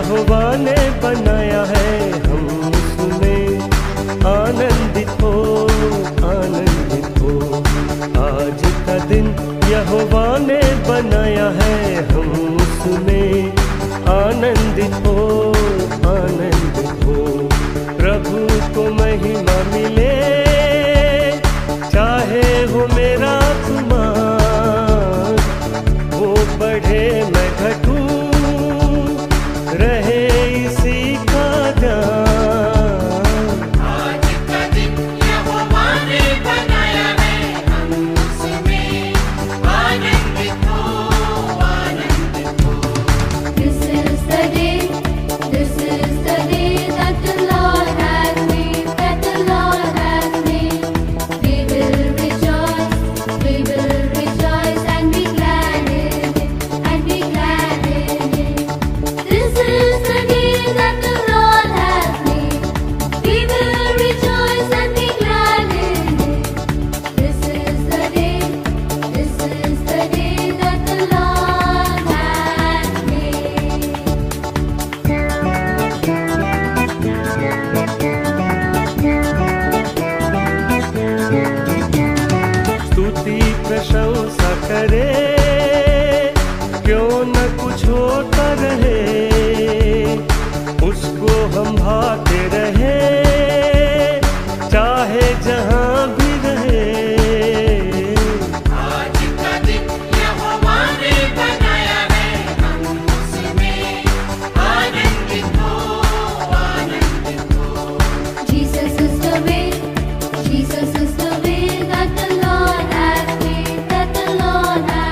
यहोवा ने बनाया है, हम उसमें आनंदित हो, आनंदित हो। आज का दिन यहोवा ने बनाया है, हम उसमें आनंदित हो, आनंदित हो। प्रभु को महिमा मिले, चाहे हो मेरा गुमान, वो बढ़े मैं घटूं, रहे इसी का ध्यान। आज का दिन यहोवा ने बनाया है, हम उसमें आनंदित हो, आनंदित हो। This is the day, this is the day that the Lord has made, that the Lord has made. We will rejoice and be glad in it, and be glad in it. This is the day that the Lord has made. We will rejoice and be glad in it. This is the day, this is the day that the Lord has made. स्तुति प्रशंसा करे, क्यों न कुछ होता रहे, उसको हम भाते रहे, चाहे जहां भी रहे। आज का दिन यहोवा ने बनाया है, हम उसमें आनंदित हो, आनंदित हो। Jesus is the way, Jesus is the way that the Lord has made, that the Lord has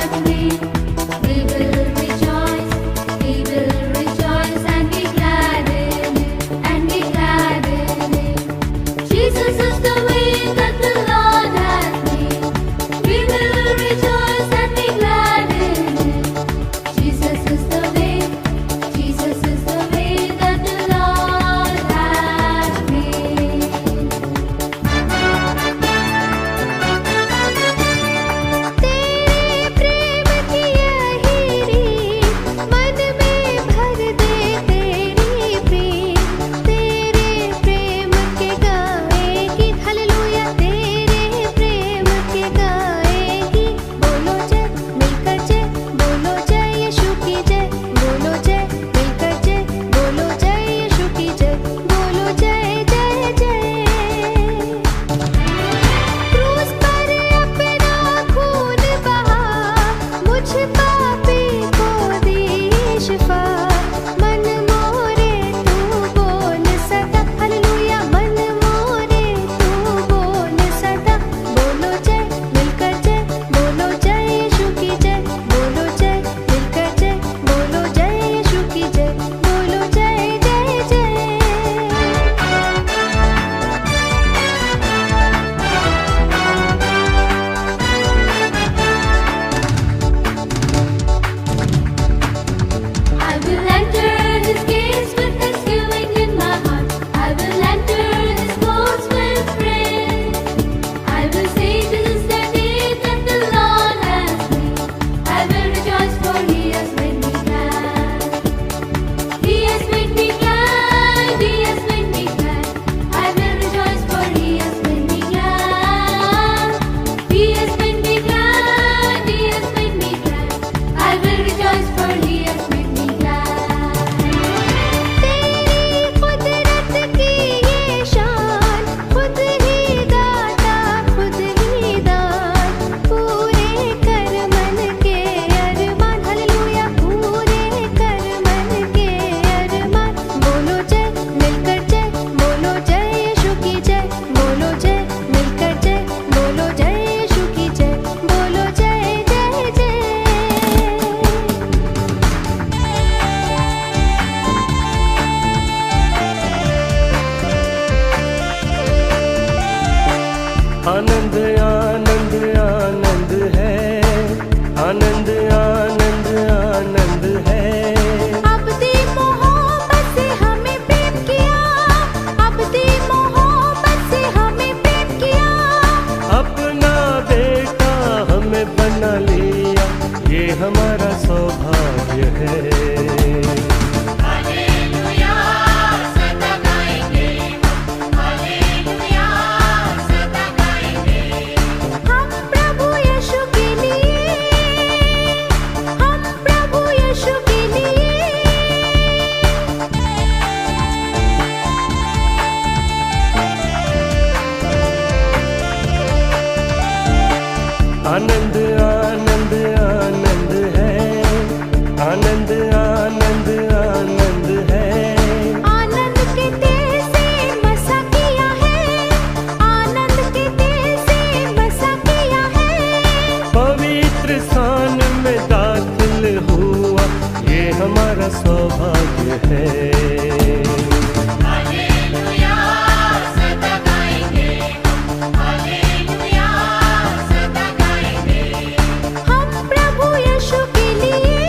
सौभाग्य है। हालेलुया सदा गाएंगे हम, हालेलुया सदा गाएंगे। हम प्रभु यीशु के लिए,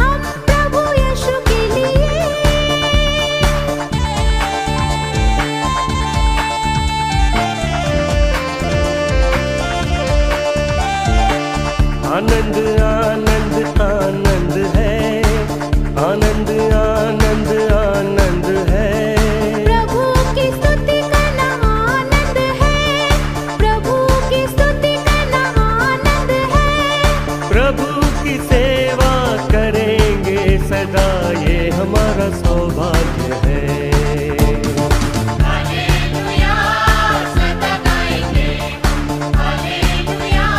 हम प्रभु यीशु के लिए। आनंद आनंद आनंद है, आनंद आनंद आनंद है। प्रभु की स्तुति करना आनंद है, प्रभु की स्तुति करना आनंद है। प्रभु की सेवा करेंगे सदा, ये हमारा सौभाग्य है। हालेलुया सदा गाएंगे हम, हालेलुया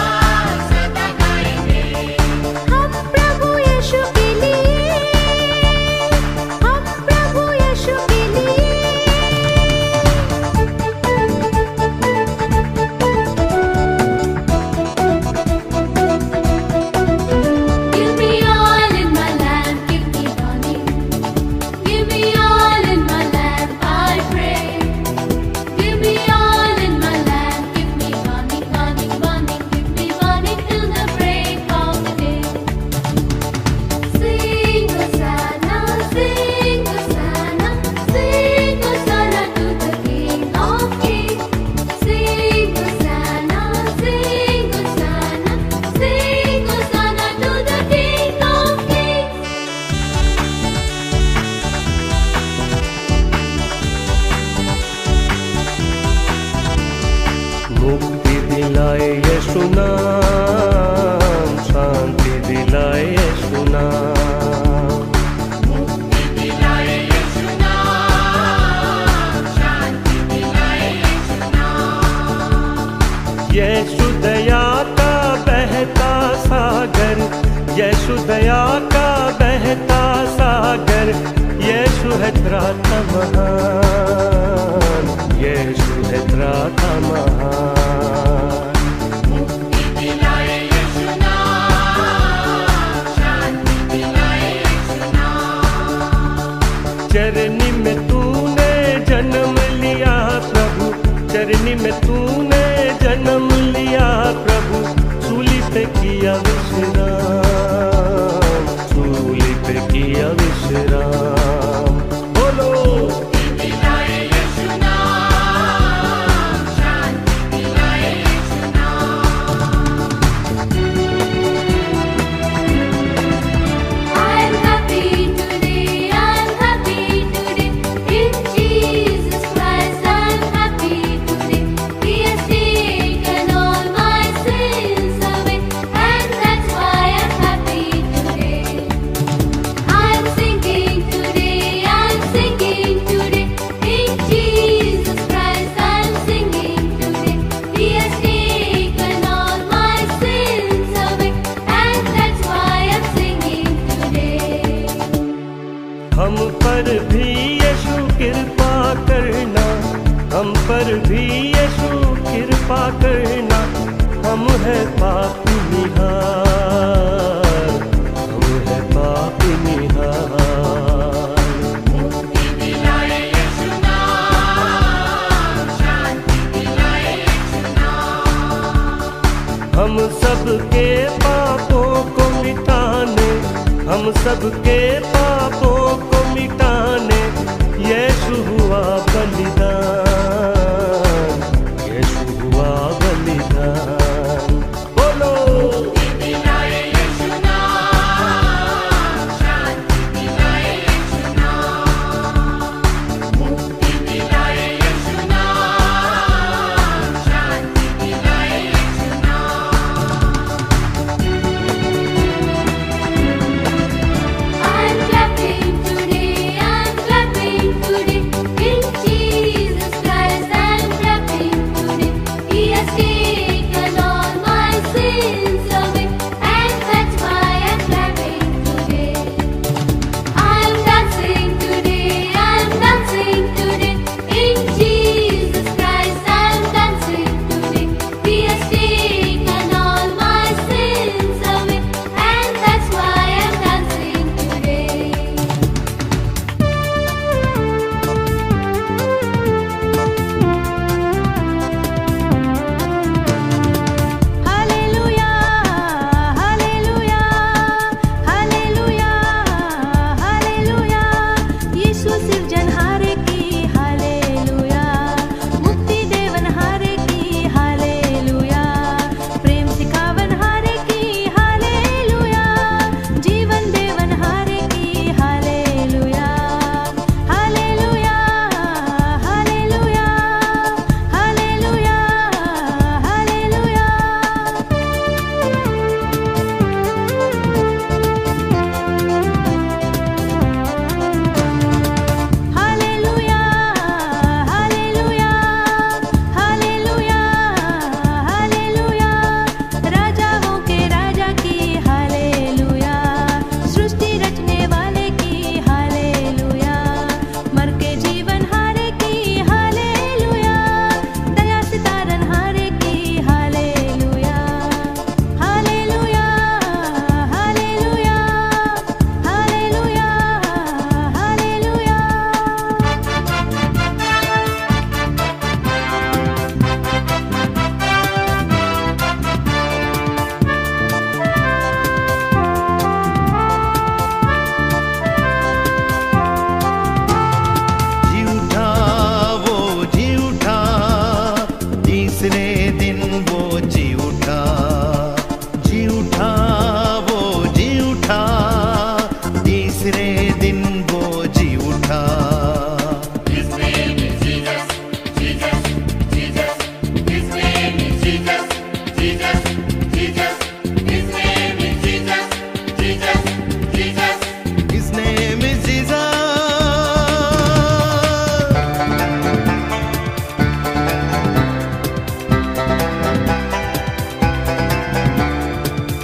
सदा गाएंगे। हम प्रभु यीशु के लिए, हम प्रभु यीशु के लिए। Give me all in my lamp, keep me burning. Give me all in my lamp, I pray. Give me all in my lamp, keep me burning, burning, burning, keep me burning till the break of the day. Sing Hosanna, sing Hosanna, sing Hosanna to the King of Kings. Sing Hosanna, sing Hosanna, sing Hosanna to the King of Kings. मुक्ति दिलाए यीशु नाम, शांति दिलाए यीशु नाम। मुक्ति दिलाए यीशु नाम, शांति दिलाए यीशु नाम। यीशु दया का बहता सागर, यीशु दया का बहता सागर। यीशु है त्राता महान, यीशु है त्राता महान। मुक्ति दिलाए यीशु नाम, शांति दिलाए यीशु नाम। चरनी में तूने जन्म लिया प्रभु, चरनी में तूने जन्म लिया प्रभु। सूली पे किया विश्राम, सूली पे किया विश्राम। बोलो मुक्ति दिलाए यीशु नाम, शांति दिलाए यीशु नाम। I'm happy today, I'm happy today. In Jesus Christ I'm happy today. He has taken all my sins away, and that's why I'm happy today. I'm singing today, I'm singing today. In Jesus Christ I'm singing today. He has taken all my sins away, and that's why I'm singing today. हम पर भी यीशु कृपा करना, हम पर भी यीशु कृपा करना। हम है पापी निहार, हम है पापी निहार। मुक्ति दिलाए यीशु नाम, शांति दिलाए यीशु नाम। हम सबके पापों को मिटाने, हम सबके पापों को मिटाने। यीशु हुआ बलिदान, यीशु हुआ बलिदान। बोलो मुक्ति दिलाए यीशु नाम, शांति दिलाए यीशु नाम। मुक्ति दिलाए यीशु नाम, शांति दिलाए यीशु नाम। I'm clapping today, I'm clapping today. In Jesus બેઠા. His name is Jesus, Jesus, Jesus. His name is Jesus, Jesus, Jesus. His name is Jesus, Jesus, Jesus. His name is Jesus.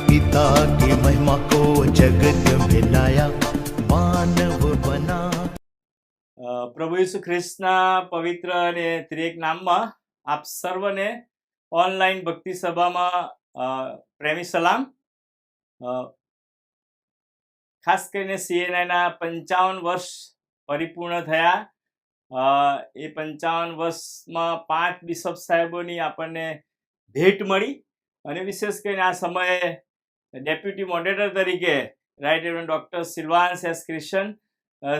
पिता की महिमा को जगत में लाया, मानव बना. પ્રભુ ઈસુ ખ્રિસ્તના પવિત્ર અને ત્રિએક નામમાં આપ સર્વને ઓનલાઈન ભક્તિ સભામાં પ્રેમી સલામ. ખાસ કરીને CNIના 55 વર્ષ પરિપૂર્ણ થયા. એ 55 વર્ષમાં 5 બિશપ સાહેબોની આપણને ભેટ મળી અને વિશેષ કરીને આ સમયે ડેપ્યુટી મોડરેટર તરીકે right reverend doctor Silvans S Christian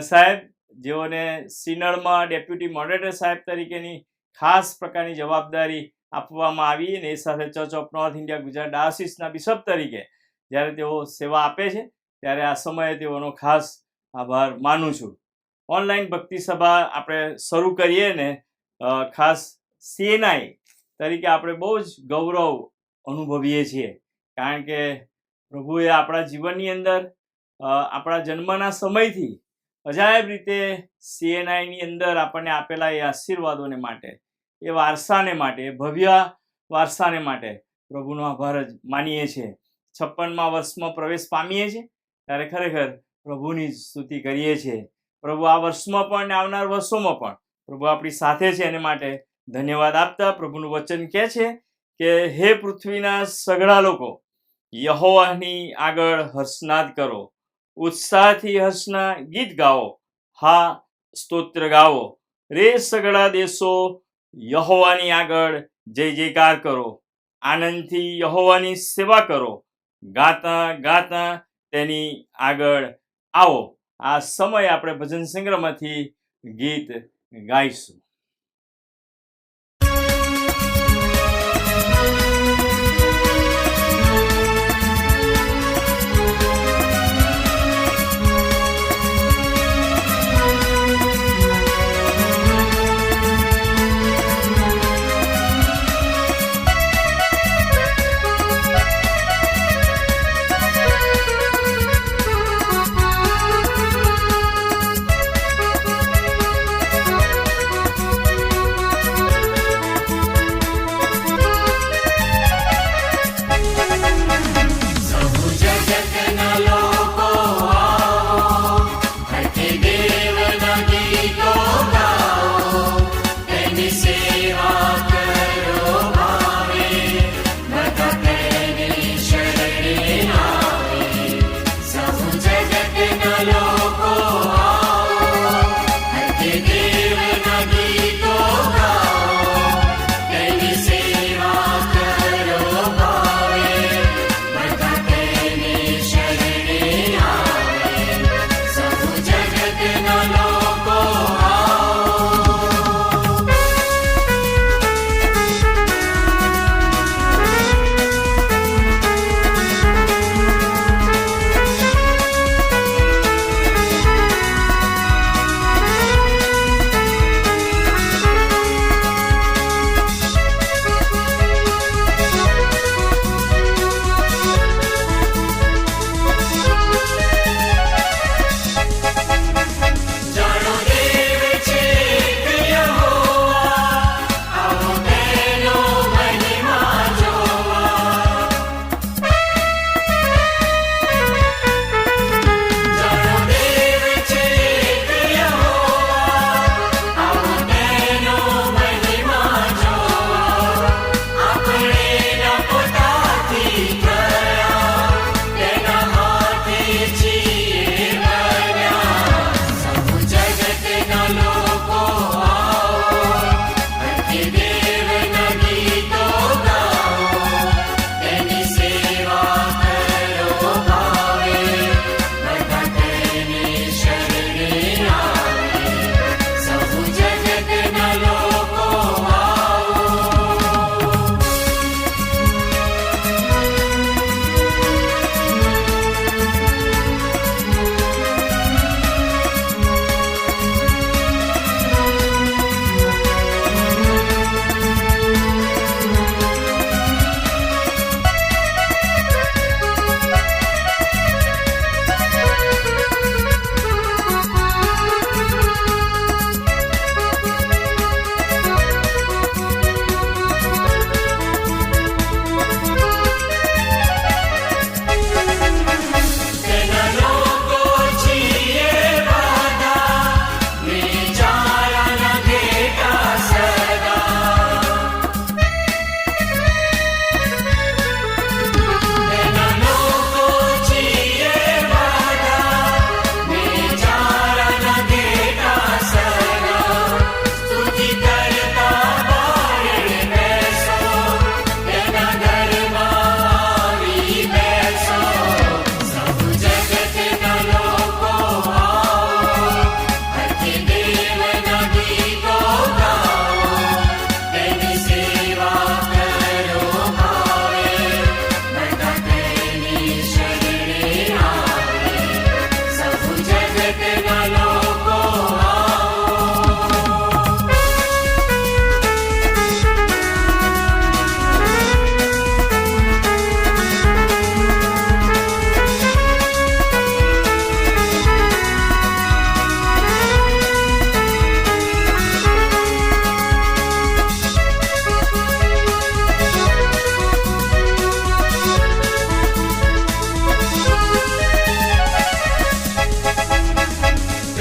સાહેબ, જેઓને સિનડમાં ડેપ્યુટી મોડરેટર સાહેબ તરીકેની ખાસ પ્રકારની જવાબદારી આપવામાં આવી અને એ સાથે church of north India Gujarat ડાયોસિસના બિશપ તરીકે જ્યારે તેઓ સેવા આપે છે ત્યારે આ સમયે તેઓનો ખાસ આભાર માનું છું. ઓનલાઈન ભક્તિ સભા આપણે શરૂ કરીએ ને ખાસ CNI તરીકે આપણે બહુ જ ગૌરવ અનુભવીએ છીએ, કારણ કે પ્રભુએ આપણા જીવનની અંદર આપણા જન્મના સમયથી અજાયબ રીતે CNIની અંદર આપણને આપેલા એ આશીર્વાદોને માટે, એ વારસાને માટે, એ ભવ્ય વારસાને માટે પ્રભુનો આભાર જ માનીએ છીએ. 56મા વર્ષમાં પ્રવેશ પામીએ છીએ ત્યારે ખરેખર પ્રભુની જ સ્તુતિ કરીએ છીએ. પ્રભુ આ વર્ષમાં પણ અને આવનાર વર્ષોમાં પણ પ્રભુ આપણી સાથે છે, એને માટે ધન્યવાદ આપતા પ્રભુનું વચન કહે છે કે હે પૃથ્વીના સઘળા લોકો, યહોવાની આગળ હર્ષનાદ કરો, ઉત્સાહથી હર્ષના ગીત ગાઓ, હા સ્તોત્ર ગાઓ. રે સઘળા દેશો, યહોવાની આગળ જય જયકાર કરો, આનંદથી યહોવાની સેવા કરો, ગાતા ગાતા તેની આગળ આવો. આ સમય આપણે ભજન સંગ્રહમાંથી ગીત ગાઈશું.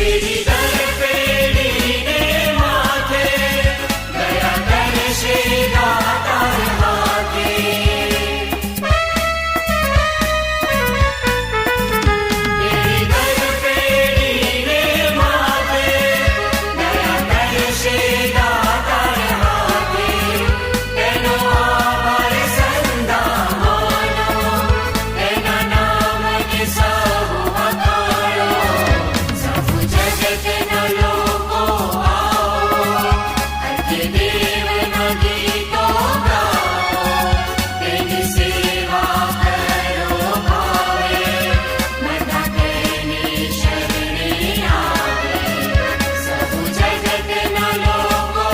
પેઢી દર પેઢીને માથે દયા કરશે દાતાર હાથે. પેઢી દર પેઢીને માથે દયા કરશે દાતાર હાથે. તેનો આભાર સંદા માનો, તેના નામને સૌ વખાણો. સૌ જગતના લોકો આવો, અર્થે દેવના ગીતો ગાઓ. તેની સેવા કરો ભાવે, બધા તેની શરણે આવે. સૌ જગતના લોકો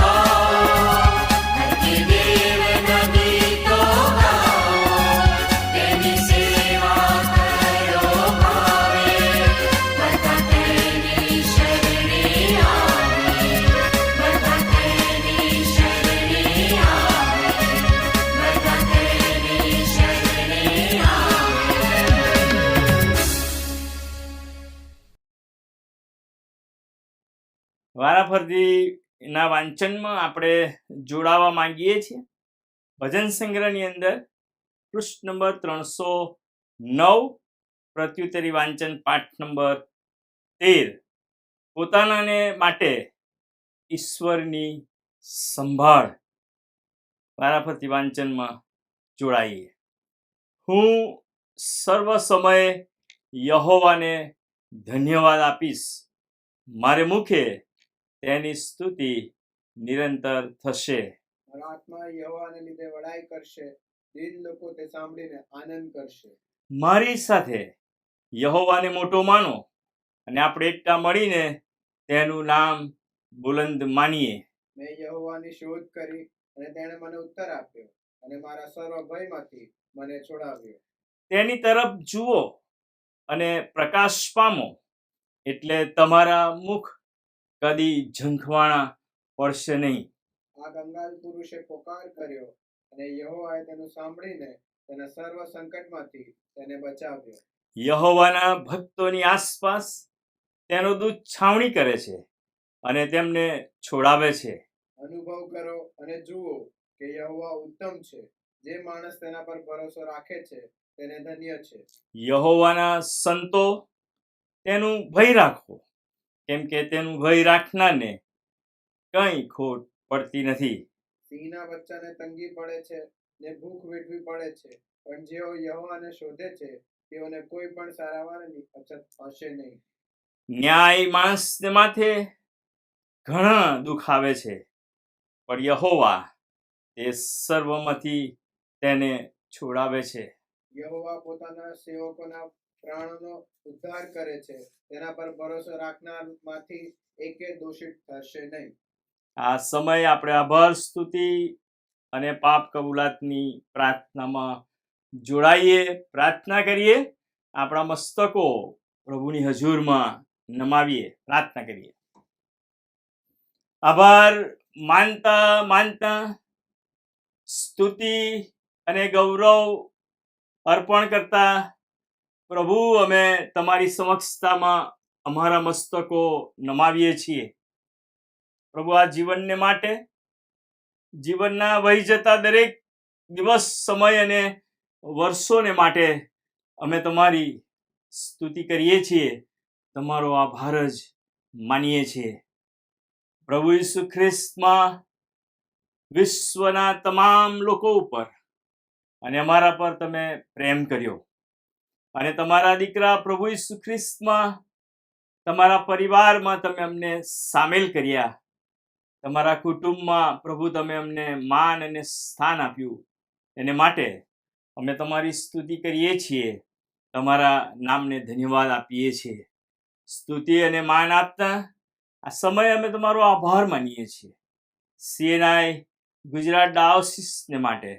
આવો, અર્થે દેવના ગીતો ગાઓ. તેની સેવા કરો ભાવે, બધા તેની શરણે આવે. બધા તેની શરણે આવે. બધા તેની શરણે આવે. વારાફરતીના વાંચનમાં આપણે જોડાવા માંગીએ છીએ. ભજન સંગ્રહની અંદર પૃષ્ઠ નંબર 309, પ્રત્યુત્તરી વાંચન પાઠ નંબર 13, પોતાનાને માટે ઈશ્વરની સંભાળ. વારાફરતી વાંચનમાં જોડાઈએ. હું સર્વ સમયે યહોવાને ધન્યવાદ આપીશ, મારે મુખે તેની સ્તુતિ નિરંતર થશે. મારા આત્મા યહોવાને લીધે વડાઈ કરશે, દીન લોકો તે સાંભળીને આનંદ કરશે. મારી સાથે યહોવાને મોટો માનો અને આપણે એકતા મળીને તેનું નામ બુલંદ માનીએ. મેં યહોવાની શોધ કરી અને તેણે મને ઉત્તર આપ્યો અને મારા સર્વ ભયમાંથી મને છોડાવ્યો. તેની તરફ જુઓ અને પ્રકાશ પામો, એટલે તમારા મુખ કદી ઝંખવાણા પડશે નહીં. આ કંગાલ પુરુષે પોકાર કર્યો અને યહોવાએ તેનું સાંભળીને તેના સર્વ સંકટમાંથી તેને બચાવ્યો. યહોવાના ભક્તોની આસપાસ તેનો દૂત છાવણી કરે છે અને તેમને છોડાવે છે. અનુભવ કરો અને જુઓ કે યહોવા ઉત્તમ છે. જે માણસ તેના પર ભરોસો રાખે છે તેને ધન્ય છે. યહોવાના સંતો તેનું ભય રાખો, કેમ કે તેનું ભય રાખનારને કંઈ ખોટ પડતી નથી. સિંહના બચ્ચાને તંગી પડે છે ને ભૂખ વેઠવી પડે છે, પણ જેઓ યહોવાને શોધે છે તેઓને કોઈ પણ સારાવારની અછત હશે નહીં. ન્યાય માણસને માથે ઘણા દુઃખ આવે છે, પણ યહોવા તે સર્વમાંથી તેને છોડાવે છે. યહોવા પોતાના સેવકોના પ્રાણોનો ઉદ્ધાર કરે છે. તેના પર ભરોસો રાખનારમાંથી એકે દોષિત થશે નહીં. આ સમય આપણે આભાર, સ્તુતિ અને પાપ કબૂલાતની પ્રાર્થનામાં જોડાઈએ, પ્રાર્થના કરીએ, આપણા મસ્તકો પ્રભુની હજુરમાં નમાવીએ, પ્રાર્થના કરીએ. આભાર માનતા માનતા સ્તુતિ અને ગૌરવ અર્પણ કરતા પ્રભુ, અમે તમારી સમક્ષતામાં અમારા મસ્તકો નમાવીએ છીએ. પ્રભુ, આ જીવનને માટે, જીવનના વહી જતા દરેક દિવસ, સમય અને વર્ષોને માટે અમે તમારી સ્તુતિ કરીએ છીએ, તમારો આભાર જ માનીએ છીએ. પ્રભુ ઈસુ ખ્રિસ્તમાં વિશ્વના તમામ લોકો ઉપર અને અમારા પર તમે પ્રેમ કર્યો, અને તમારા દીકરા પ્રભુ ઈસુ ખ્રિસ્તમાં તમારા પરિવારમાં તમે અમને સામેલ કર્યા. તમારા કુટુંબમાં પ્રભુ તમે અમને માન અને સ્થાન આપ્યું. એને માટે અમે તમારી સ્તુતિ કરીએ છીએ, તમારા નામને ધન્યવાદ આપીએ છીએ. સ્તુતિ અને માન આપતા આ સમયે અમે તમારો આભાર માનીએ છીએ. CNI ગુજરાત ડાયોસિસને માટે,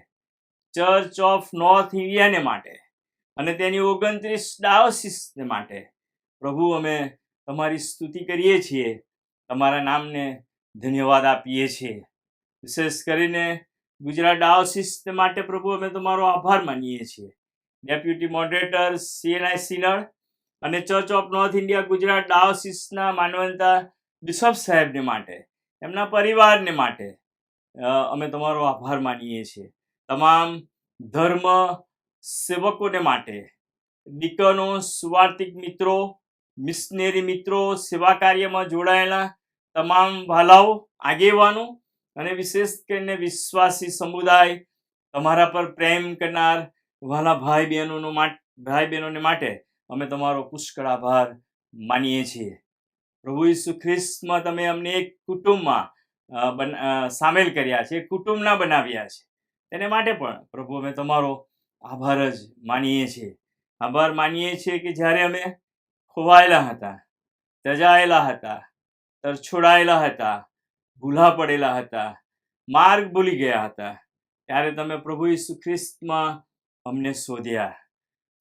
ચર્ચ ઓફ નોર્થ ઇન્ડિયાને માટે અને તેની 29 ડાયોસિસને માટે પ્રભુ અમે તમારી સ્તુતિ કરીએ છીએ, તમારા નામને ધન્યવાદ આપીએ છીએ. વિશેષ કરીને ગુજરાત ડાયોસિસને માટે પ્રભુ અમે તમારો આભાર માનીએ છીએ. ડેપ્યુટી મોડરેટર CNI સિનડ અને church of north India Gujarat ડાયોસિસના માનવંતા બિશપ સાહેબને માટે, એમના પરિવારને માટે અમે તમારો આભાર માનીએ છીએ. તમામ ધર્મ સેવકોને માટે, ડીકનો, સુવાર્તિક મિત્રો, મિશનરી મિત્રો, સેવા કાર્યમાં જોડાયેલા તમામ વાલાઓ, આગેવાનો અને વિશેષ કરીને વિશ્વાસી સમુદાય, તમારા પર પ્રેમ કરનાર વાલા ભાઈ બહેનોને માટે અમે તમારો પુષ્કળ આભાર માનીએ છીએ. પ્રભુ ઈસુ ખ્રિસ્તમાં તમે અમને એક કુટુંબમાં સામેલ કર્યા છે, કુટુંબના બનાવ્યા છે. તેને માટે પણ પ્રભુ અમે તમારો આભાર જ માનીએ છીએ. આભાર માનીએ છીએ કે જ્યારે અમે ખોવાયેલા હતા, ત્યજાયેલા હતા, તરછોડાયેલા હતા, ભૂલા પડેલા હતા, માર્ગ ભૂલી ગયા હતા, ત્યારે તમે પ્રભુ ઈસુ ખ્રિસ્તમાં અમને શોધ્યા.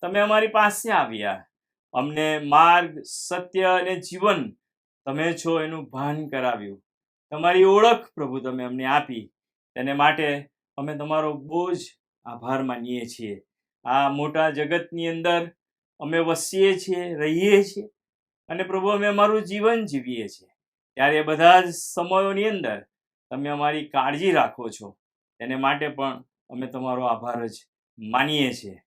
તમે અમારી પાસે આવ્યા, અમને માર્ગ, સત્ય અને જીવન તમે છો એનું ભાન કરાવ્યું. તમારી ઓળખ પ્રભુ તમે અમને આપી. તેને માટે અમે તમારો બહુ જ આભાર માનીએ છીએ. આ મોટા જગતની અંદર અમે વસીએ છીએ, રહીએ છીએ અને પ્રભુ અમે અમારું જીવન જીવીએ છીએ, ત્યારે બધા જ સમયોની અંદર તમે અમારી કાળજી રાખો છો. તેને માટે પણ અમે તમારો આભાર જ માનીએ છીએ.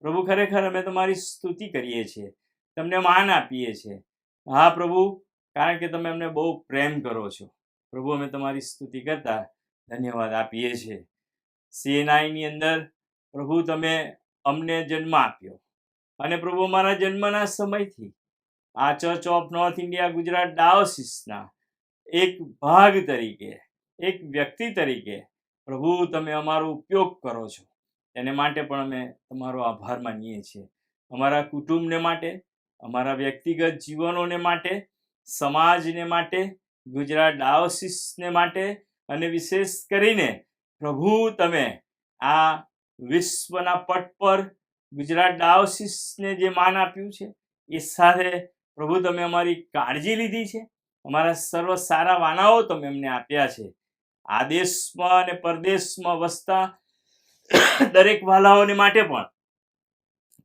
પ્રભુ ખરેખર અમે તમારી સ્તુતિ કરીએ છીએ, તમને માન આપીએ છીએ. હા પ્રભુ, કારણ કે તમે અમને બહુ પ્રેમ કરો છો. પ્રભુ અમે તમારી સ્તુતિ કરતા ધન્યવાદ આપીએ છીએ. CNIની અંદર પ્રભુ તમે અમને જન્મ આપ્યો અને પ્રભુ અમારા જન્મના સમયથી આ church of north India Gujarat ડાયોસિસના એક ભાગ તરીકે, એક વ્યક્તિ તરીકે પ્રભુ તમે અમારો ઉપયોગ કરો છો. એને માટે પણ અમે તમારો આભાર માનીએ છીએ. અમારા કુટુંબને માટે, અમારા વ્યક્તિગત જીવનોને માટે, સમાજને માટે, ગુજરાત ડાયોસિસને માટે અને વિશેષ કરીને પ્રભુ તમે આ વિશ્વના પટ પર ગુજરાત ડાયોસિસને જે માન આપ્યું છે એ સાથે પ્રભુ તમે અમારી કાળજી લીધી છે. અમારા સર્વ સારા વાનાઓ તમે અમને આપ્યા છે. આ દેશમાં અને પરદેશમાં વસતા દરેક વાલાઓને માટે પણ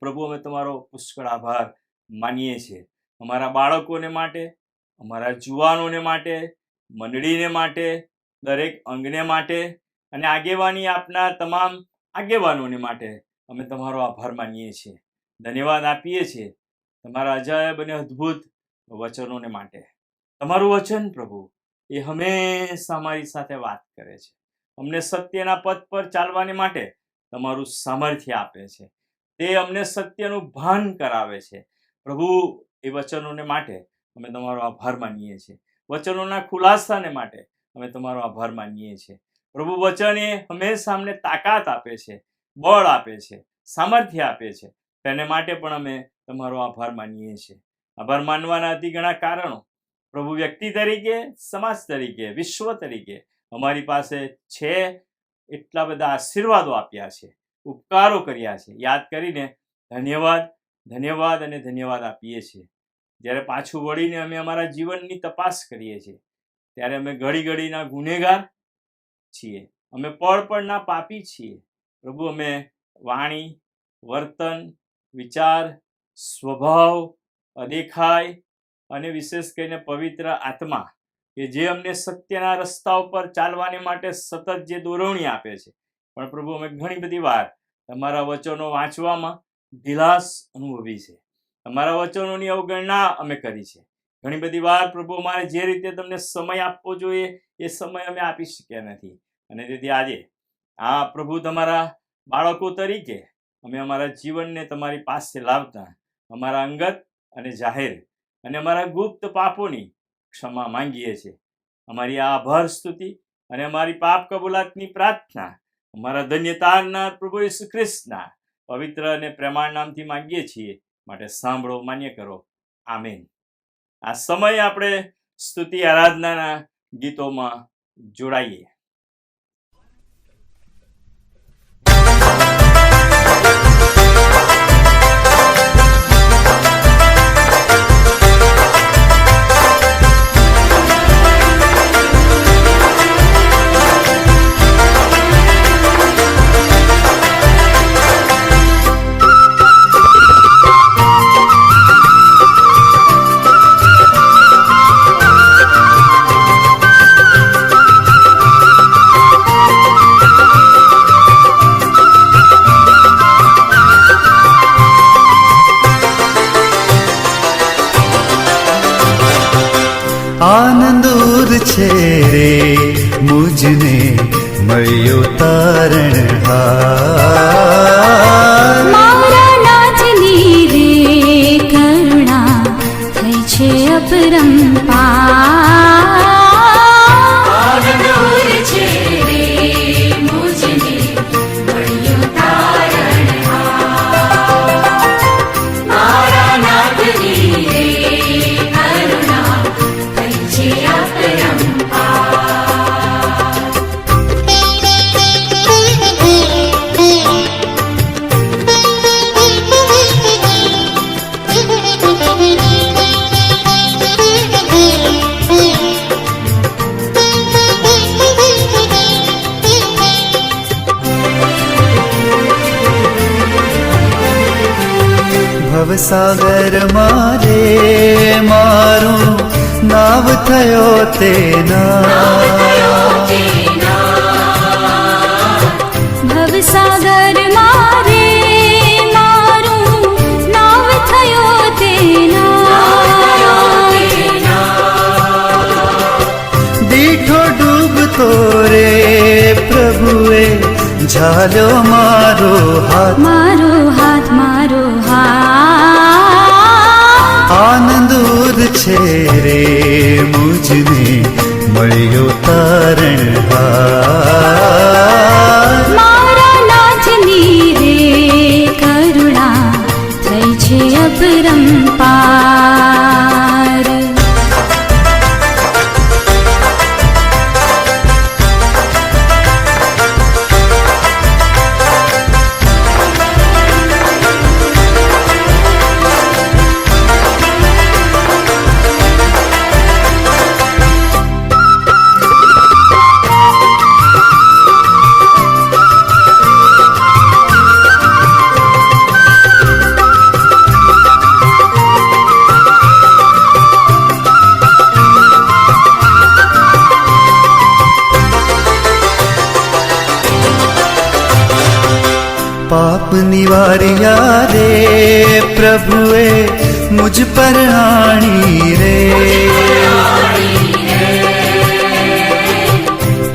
પ્રભુ અમે તમારો પુષ્કળ આભાર માનીએ છીએ. અમારા બાળકોને માટે, અમારા જુવાનોને માટે, મંડળીને માટે, દરેક અંગને માટે અને આગેવાની આપના તમામ આગેવાનોને માટે અમે તમારો આભાર માનીએ છીએ. ધન્યવાદ આપીએ છીએ તમારા અજાયબ અને અદ્ભુત વચનોને માટે. તમારું વચન પ્રભુ એ હંમેશા અમારી સાથે વાત કરે છે. અમને સત્યના પથ પર ચાલવાને માટે તમારું સામર્થ્ય આપે છે. તે અમને સત્યનું ભાન કરાવે છે. પ્રભુ એ વચનોને માટે અમે તમારો આભાર માનીએ છીએ. વચનોના ખુલાસાને માટે અમે તમારો આભાર માનીએ છીએ. પ્રભુ વચન એ હંમેશા અમને તાકાત આપે છે, બળ આપે છે, સામર્થ્ય આપે છે. તેને માટે પણ અમે તમારો આભાર માનીએ છીએ. આભાર માનવાના અતિ ઘણા કારણો પ્રભુ વ્યક્તિ તરીકે, સમાજ તરીકે, વિશ્વ તરીકે અમારી પાસે છે. એટલા બધા આશીર્વાદો આપ્યા છે, ઉપકારો કર્યા છે. યાદ કરીને ધન્યવાદ, ધન્યવાદ અને ધન્યવાદ આપીએ છીએ. જ્યારે પાછું વળીને અમે અમારા જીવનની તપાસ કરીએ છીએ ત્યારે અમે ઘડી ઘડીના ગુનેગાર છીએ. અમે પળના પાપી છીએ. પ્રભુ અમે વાણી, વર્તન, વિચાર, સ્વભાવ, અદેખાય અને વિશેષ કરીને પવિત્ર આત્મા કે જે અમને સત્યના રસ્તા ઉપર ચાલવાને માટે સતત જે દોરવણી આપે છે, પણ પ્રભુ અમે ઘણી બધી વાર તમારા વચનો વાંચવામાં ઢીલાસ અનુભવી છે. તમારા વચનોની અવગણના અમે કરી છે. ઘણી બધી વાર પ્રભુ અમારે જે રીતે તમને સમય આપવો જોઈએ એ સમય અમે આપી શક્યા નથી. અને તેથી આજે આ પ્રભુ તમારા બાળકો તરીકે અમે અમારા જીવનને તમારી પાસે લાવતા અમારા અંગત અને જાહેર અને અમારા ગુપ્ત પાપોની ક્ષમા માંગીએ છીએ. અમારી આ આભાર સ્તુતિ અને અમારી પાપ કબૂલાતની પ્રાર્થના અમારા ધન્યતાના પ્રભુ ઈસુ ખ્રિસ્તના પવિત્ર અને પ્રેમાળ નામથી માંગીએ છીએ. માટે સાંભળો, માન્ય કરો. આમેન. આ સમયે આપણે સ્તુતિ આરાધનાના ગીતોમાં જોડાઈએ. આનંદૂર છે રે મુજને મળ્યો તારણહાર. મારા નાથની રે કરુણા થઈ છે અપરંપાર. દૂર છે રે મુજને મળ્યો તારણહાર. મારા નાથની રે કરુણા થઈ છે અપરંપાર. ભવસાગર મારે મારું નાવ થયો તેના. ભવસાગર મારે મારું નાવ થયો તેના. દીઠો ડૂબતો રે પ્રભુએ ઝાલ્યો મારો હાથ. મારો હાથ મારો હાથ. આનંદૂર છે રે મુજને મળ્યો તારણહાર. મારા નાથની રે કરુણા થઈ છે અપરંપાર. પાપ નિવાર્યા રે પ્રભુએ મુજ પર આણી રે.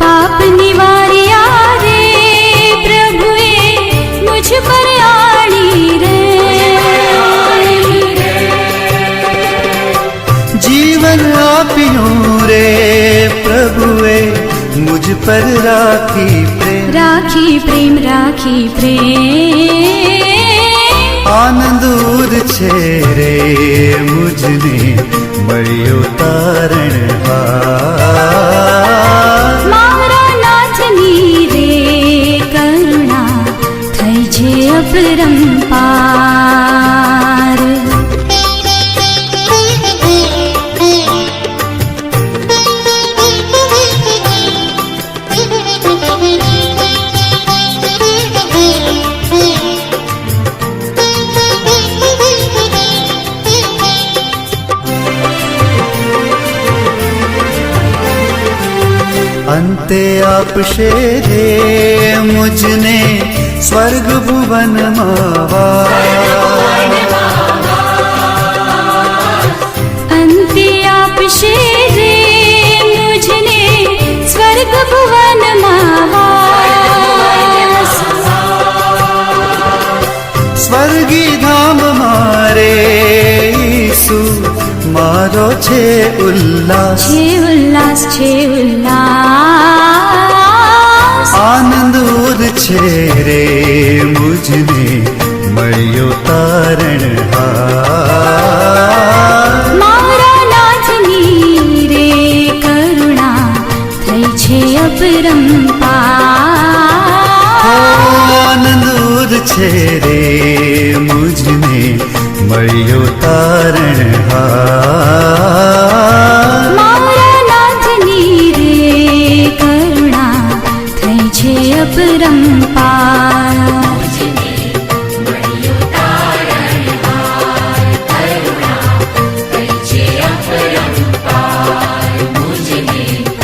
પાપ નિવાર્યા રે પ્રભુએ મુझ પર આણી રે. જીવન આપ્યું રે પ્રભુએ મુજ પર રાખી પ્રેમ. રાખી પ્રેમ રાખી પ્રેમ. આનંદૂર છે રે મુજને મળ્યો તારણહાર. મારા નાથની રે કરુણા થઈ છે અપરંપાર. અંતે આપશે રે મુજને સ્વર્ગ ભુવનમાં વાસ. અંતે આપશે રે મુझने સ્વર્ગ ભુવનમાં વાસ. સ્વર્ગી ધામ મારે ઈસુ મારો છે ઉલ્લાસ. છે ઉલ્લાસ છે ઉલ્લાસ. આનંદૂર છે રે મુજને મળ્યો તારણહાર. મારા નાથની રે કરુણા થઈ છે અપરંપાર. આનંદૂર છે રે મુજને મળ્યો તારણહાર. મારા નાથની રે કરુણા થઈ છે અપરંપાર. મળ્યો તારણહાર. કરુણા થઈ છે અપરંપાર. મુજને આ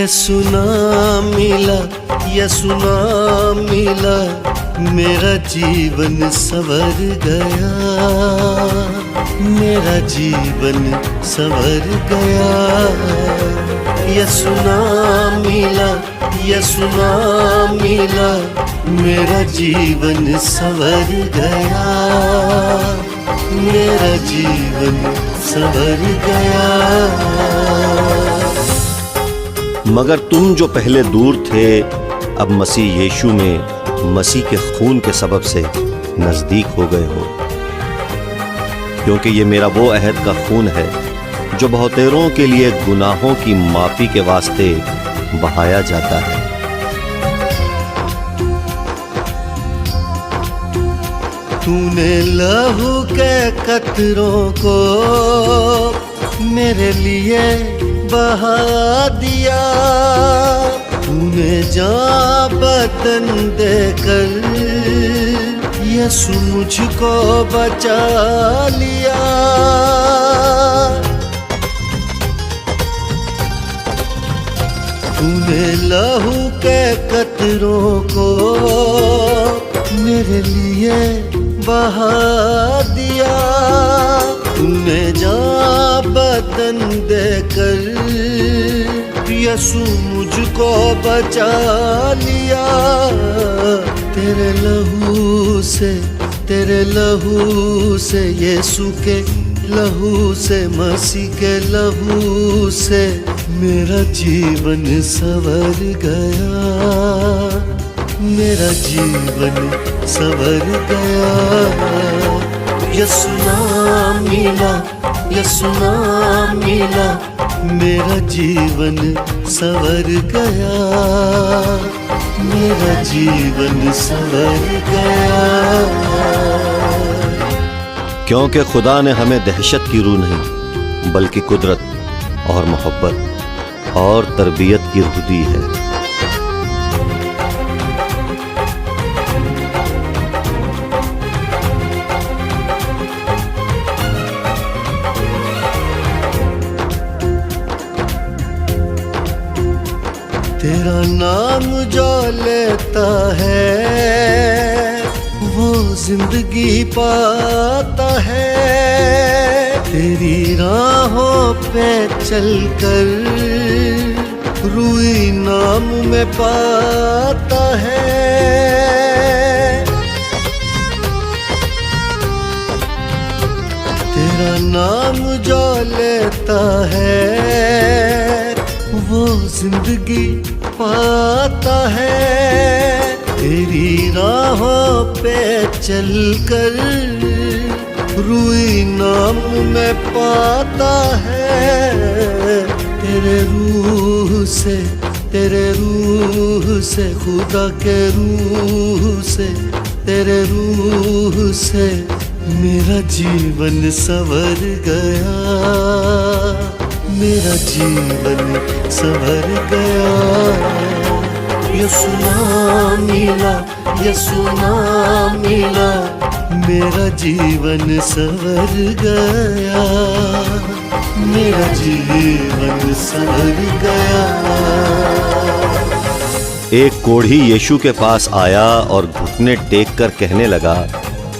यसु नाम मिला मेरा जीवन संवर गया, मेरा जीवन संवर गया। यसु नाम मिला मेरा जीवन संवर गया, मेरा जीवन संवर गया। मगर तुम जो पहले दूर थे अब मसीह यीशु में मसीह के खून के सबब से नजदीक हो गए हो, क्योंकि ये मेरा वो अहद का खून है जो बहुतेरों के लिए गुनाहों की माफी के वास्ते बहाया जाता है। तूने लहू के कतरों को मेरे लिए बहा दिया, तूने जान बदन देकर यसु मुझको बचा लिया। तूने लहू के कतरों को मेरे लिए बहा दिया, तूने जान बदन देकर यसु मुझको बचा लिया। तेरे लहू से यीशु के लहू से मसीह के लहू से मेरा जीवन संवर गया, मेरा जीवन संवर गया। यसु नाम मिला मेरा जीवन संवर गया, मेरा जीवन संवर गया। क्योंकि खुदा ने हमें दहशत की रूह नहीं बल्कि कुदरत और मोहब्बत और तरबियत की रूह दी है। तेरा नाम जो लेता है वो जिंदगी पाता है, तेरी राहों पे चलकर रूई नाम में पाता है। तेरा नाम जो लेता है वो जिंदगी पाता है, तेरी राहों पे चलकर रूई नाम में पाता है। तेरे रूह से खुदा के रूह से, तेरे रूह से मेरा जीवन संवर गया, मेरा जीवन संवर गया। यसु नाम मिला मेरा जीवन संवर गया, मेरा जीवन संवर गया। एक कोढ़ी यीशु के पास आया और घुटने टेक कर कहने लगा,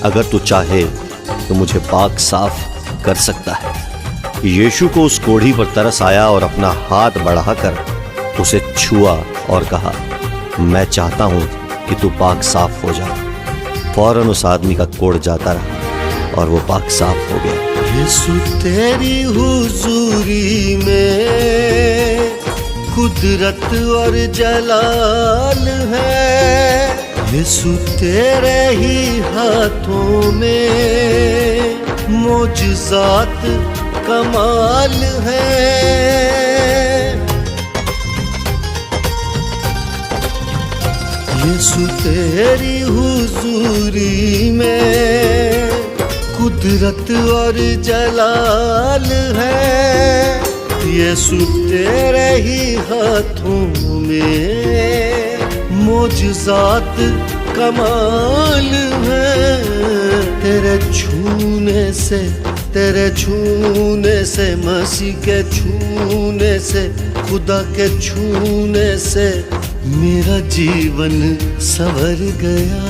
अगर तू चाहे तो मुझे पाक साफ कर सकता है। यीशु को उस कोढ़ी पर तरस आया और अपना हाथ बढ़ाकर उसे छुआ और कहा, मैं चाहता हूं कि तू पाक साफ हो जा। फौरन उस आदमी का कोढ़ जाता रहा और वो पाक साफ हो गया। यीशु तेरी हुजूरी में कुदरत और जलाल है, यीशु तेरे ही हाथों में मोजज़ात कमाल है। यीशु तेरी हुजूरी में कुदरत और जलाल है, यीशु तेरे ही हाथों में मोजज़ात कमाल है। तेरे तेरे छूने से, मसीह के छूने से, खुदा के छूने से मेरा जीवन संवर गया,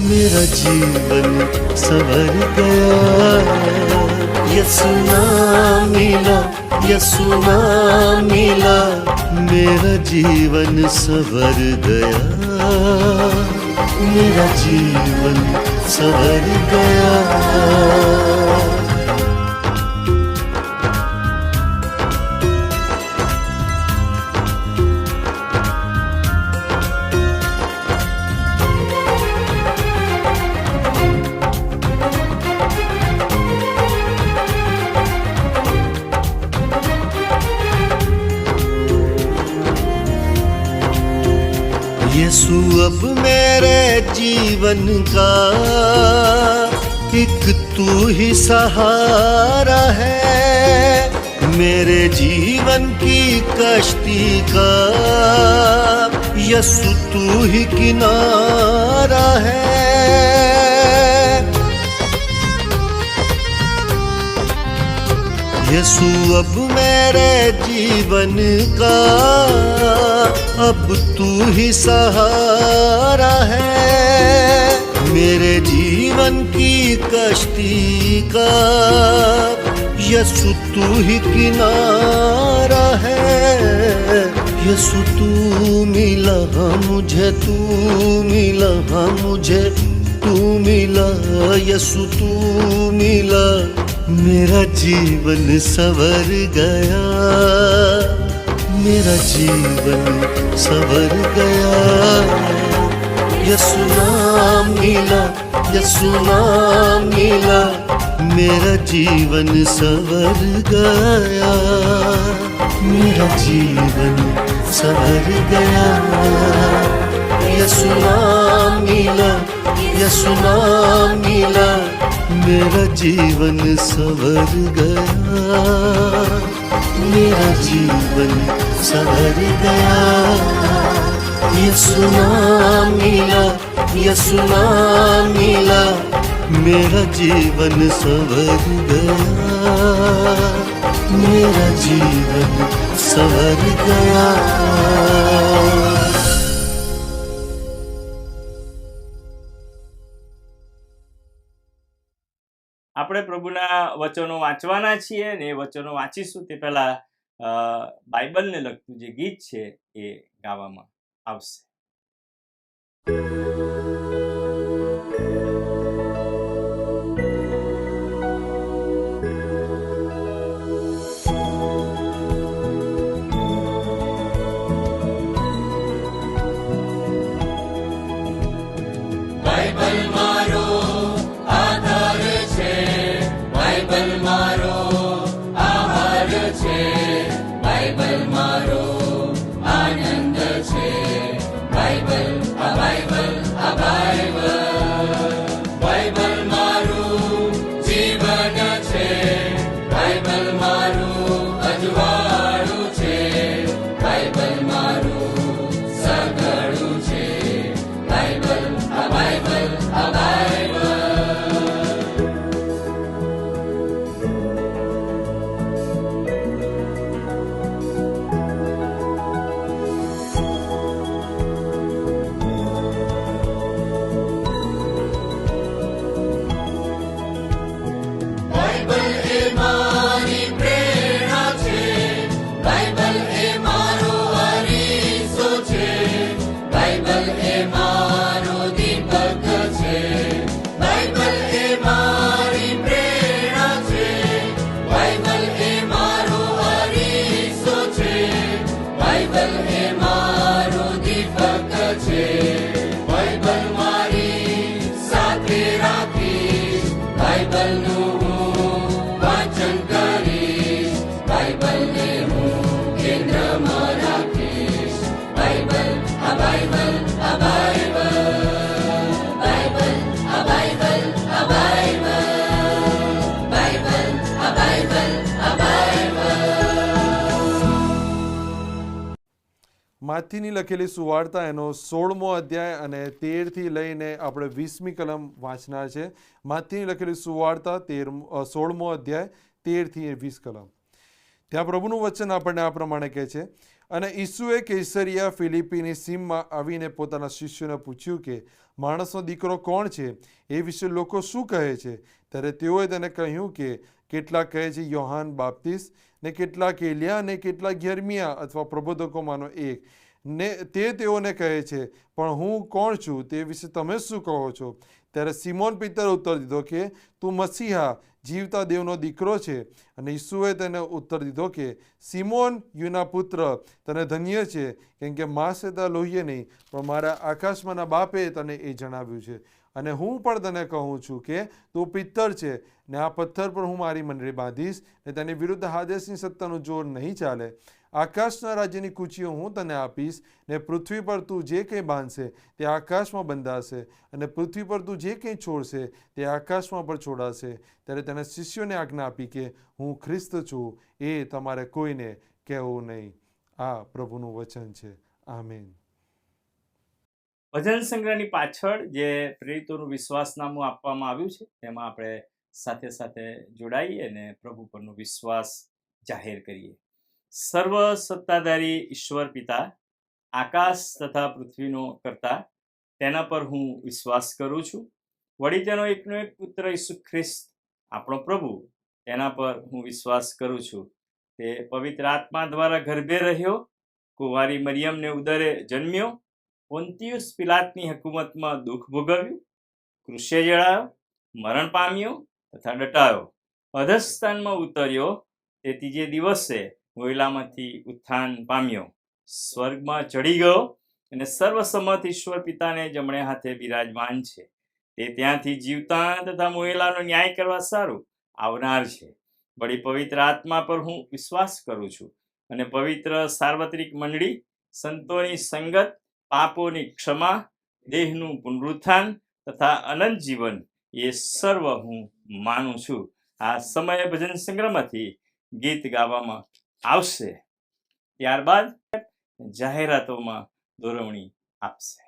मेरा जीवन संवर गया। यसु नाम मिला, यसु नाम मिला, मेरा जीवन संवर गया, मेरा जीवन संवर गया। यीशु अब मेरे जीवन का एक तू ही सहारा है, मेरे जीवन की कश्ती का यीशु तू ही किनारा है। यीशु अब मेरे जीवन का अब तू ही सहारा है, मेरे जीवन की कश्ती का यीशु तू ही किनारा है। यीशु तू मिला मुझे, तू मिला मुझे, तू मिला, यीशु तू मिला, मेरा जीवन संवर गया, मेरा जीवन संवर गया। यीशु नाम मिला, यीशु नाम मिला, मेरा जीवन संवर गया, मेरा जीवन संवर गया। यीशु नाम मिला, यीशु नाम मिला, मेरा जीवन संवर गया, मेरा जीवन संवर गया। यीशु नाम मिला, यीशु नाम मिला, मेरा जीवन संवर गया, मेरा जीवन संवर गया। આપણે પ્રભુના વચનો વાંચવાના છીએ ને એ વચનો વાંચીશું તે પહેલા બાઇબલને લગતું જે ગીત છે એ ગાવામાં આવશે. બાઇબલ મારો આધાર છે, બાઇબલ મારો આહાર છે, બાઇબલ મારો આનંદ છે, બાઇબલ આ બાઇબલ આ બાઇબલ, બાઇબલ મારું જીવન છે, બાઇબલ મારું અજવાળું છે, બાઇબલ મારું સગળું છે, બાઇબલ આ બાઇબલ આ બાઇબલ. બાઇબલ એ મારી પ્રેરણા છે, બાઇબલ એ મારો અરીસો છે, બાઇબલ એ મારો દીપક છે, બાઇબલ એ મારી પ્રેરણા છે, બાઇબલ એ મારો અરીસો છે, બાઇબલ એ મારો દીપક છે, બાઇબલ મારી સાથે રાખીશ, બાઇબલનું હું વાંચન કરીશ, બાઇબલને હું કેન્દ્રમાં રાખીશ, બાઇબલ આ બાઇબલ આ બાઇબલ, બાઇબલ આ બાઇબલ આ બાઇબલ, બાઇબલ આ બાઇબલ આ બાઇબલ. માથીની લખેલી સુવાર્તા એનો 16મો અધ્યાય અને 13થી લઈને આપણે 20મી કલમ વાંચનાર છે. માથીની લખેલી સુવાર્તા 16મો અધ્યાય 13થી 20 કલમ. ત્યાં પ્રભુનું વચન આપણને આ પ્રમાણે કહે છે, અને ઈસુએ કૈસરિયા ફિલિપીની સીમમાં આવીને પોતાના શિષ્યોને પૂછ્યું કે માણસનો દીકરો કોણ છે, એ વિશે લોકો શું કહે છે? ત્યારે તેઓએ તેને કહ્યું કે કેટલાક કહે છે યોહાન બાપ્તિસ્ત, ને કેટલાક એલિયા, ને કેટલાક યર્મિયા અથવા પ્રબોધકોમાંનો એક, ને તેઓને કહે છે, પણ હું કોણ છું તે વિશે તમે શું કહો છો? ત્યારે સિમોન પિત્તરે ઉત્તર દીધો કે તું મસીહા, જીવતા દેવનો દીકરો છે. અને ઈસુએ તેને ઉત્તર દીધો કે સિમોન યુના પુત્ર, તને ધન્ય છે, કેમ કે માંસ તથા લોહીએ નહીં, પણ મારા આકાશમાંના બાપે તને એ જણાવ્યું છે. અને હું પણ તને કહું છું કે તું પિત્તર છે, ને આ પથ્થર પર હું મારી મંડળી બાંધીશ, ને તેની વિરુદ્ધ હાદેસની સત્તાનું જોર નહીં ચાલે. આકાશના રાજ્યની કૂચીઓ હું તને આપીશ, ને પૃથ્વી પર તું જે કંઈ બાંધશે તે આકાશમાં બંધાશે, અને પૃથ્વી પર તું જે કંઈ છોડશે તે આકાશમાં પણ છોડાશે. ત્યારે તેના શિષ્યોને આજ્ઞા આપી કે હું ખ્રિસ્ત છું એ તમારે કોઈને કહેવું નહીં. આ પ્રભુનું વચન છે. આમેન. ભજન સંગ્રહની પાછળ જે પ્રેરિતોનું વિશ્વાસનામું આપવામાં આવ્યું છે તેમાં આપણે સાથે સાથે જોડાઈએ અને પ્રભુ પરનો વિશ્વાસ જાહેર કરીએ. સર્વ સત્તાધારી ઈશ્વર પિતા, આકાશ તથા પૃથ્વીનો કરતા, તેના પર હું વિશ્વાસ કરું છું. વળી તેનો એકનો એક પુત્ર ઈસુ ખ્રિસ્ત આપણો પ્રભુ, તેના પર હું વિશ્વાસ કરું છું. તે પવિત્ર આત્મા દ્વારા ગર્ભે રહ્યો, કુંવારી મરિયમને ઉદરે જન્મ્યો, પોન્તિયુસ પિલાતની હકુમતમાં દુઃખ ભોગવ્યું, ક્રુસે જડાયો, મરણ પામ્યો તથા દટાયો, અધસ્થાનમાં ઉતર્યો, તે ત્રીજે દિવસે મોયલામાંથી ઉત્થાન પામ્યો, સ્વર્ગમાં ચડી ગયો અને સર્વસમર્થ ઈશ્વર પિતાને જમણે હાથે બિરાજમાન છે. તે ત્યાંથી જીવતા તથા મોયેલાનો ન્યાય કરવા સારું આવનાર છે. વળી પવિત્ર આત્મા પર હું વિશ્વાસ કરું છું, અને પવિત્ર સાર્વત્રિક મંડળી, સંતોની સંગત, પાપોની ક્ષમા, દેહનું પુનરુત્થાન તથા અનંત જીવન, એ સર્વ હું માનું છું. આ સમયે ભજન સંગ્રહમાંથી ગીત ગાવામાં આવશે. ત્યારબાદ જાહેરાતોમાં દોરવણી આપશે.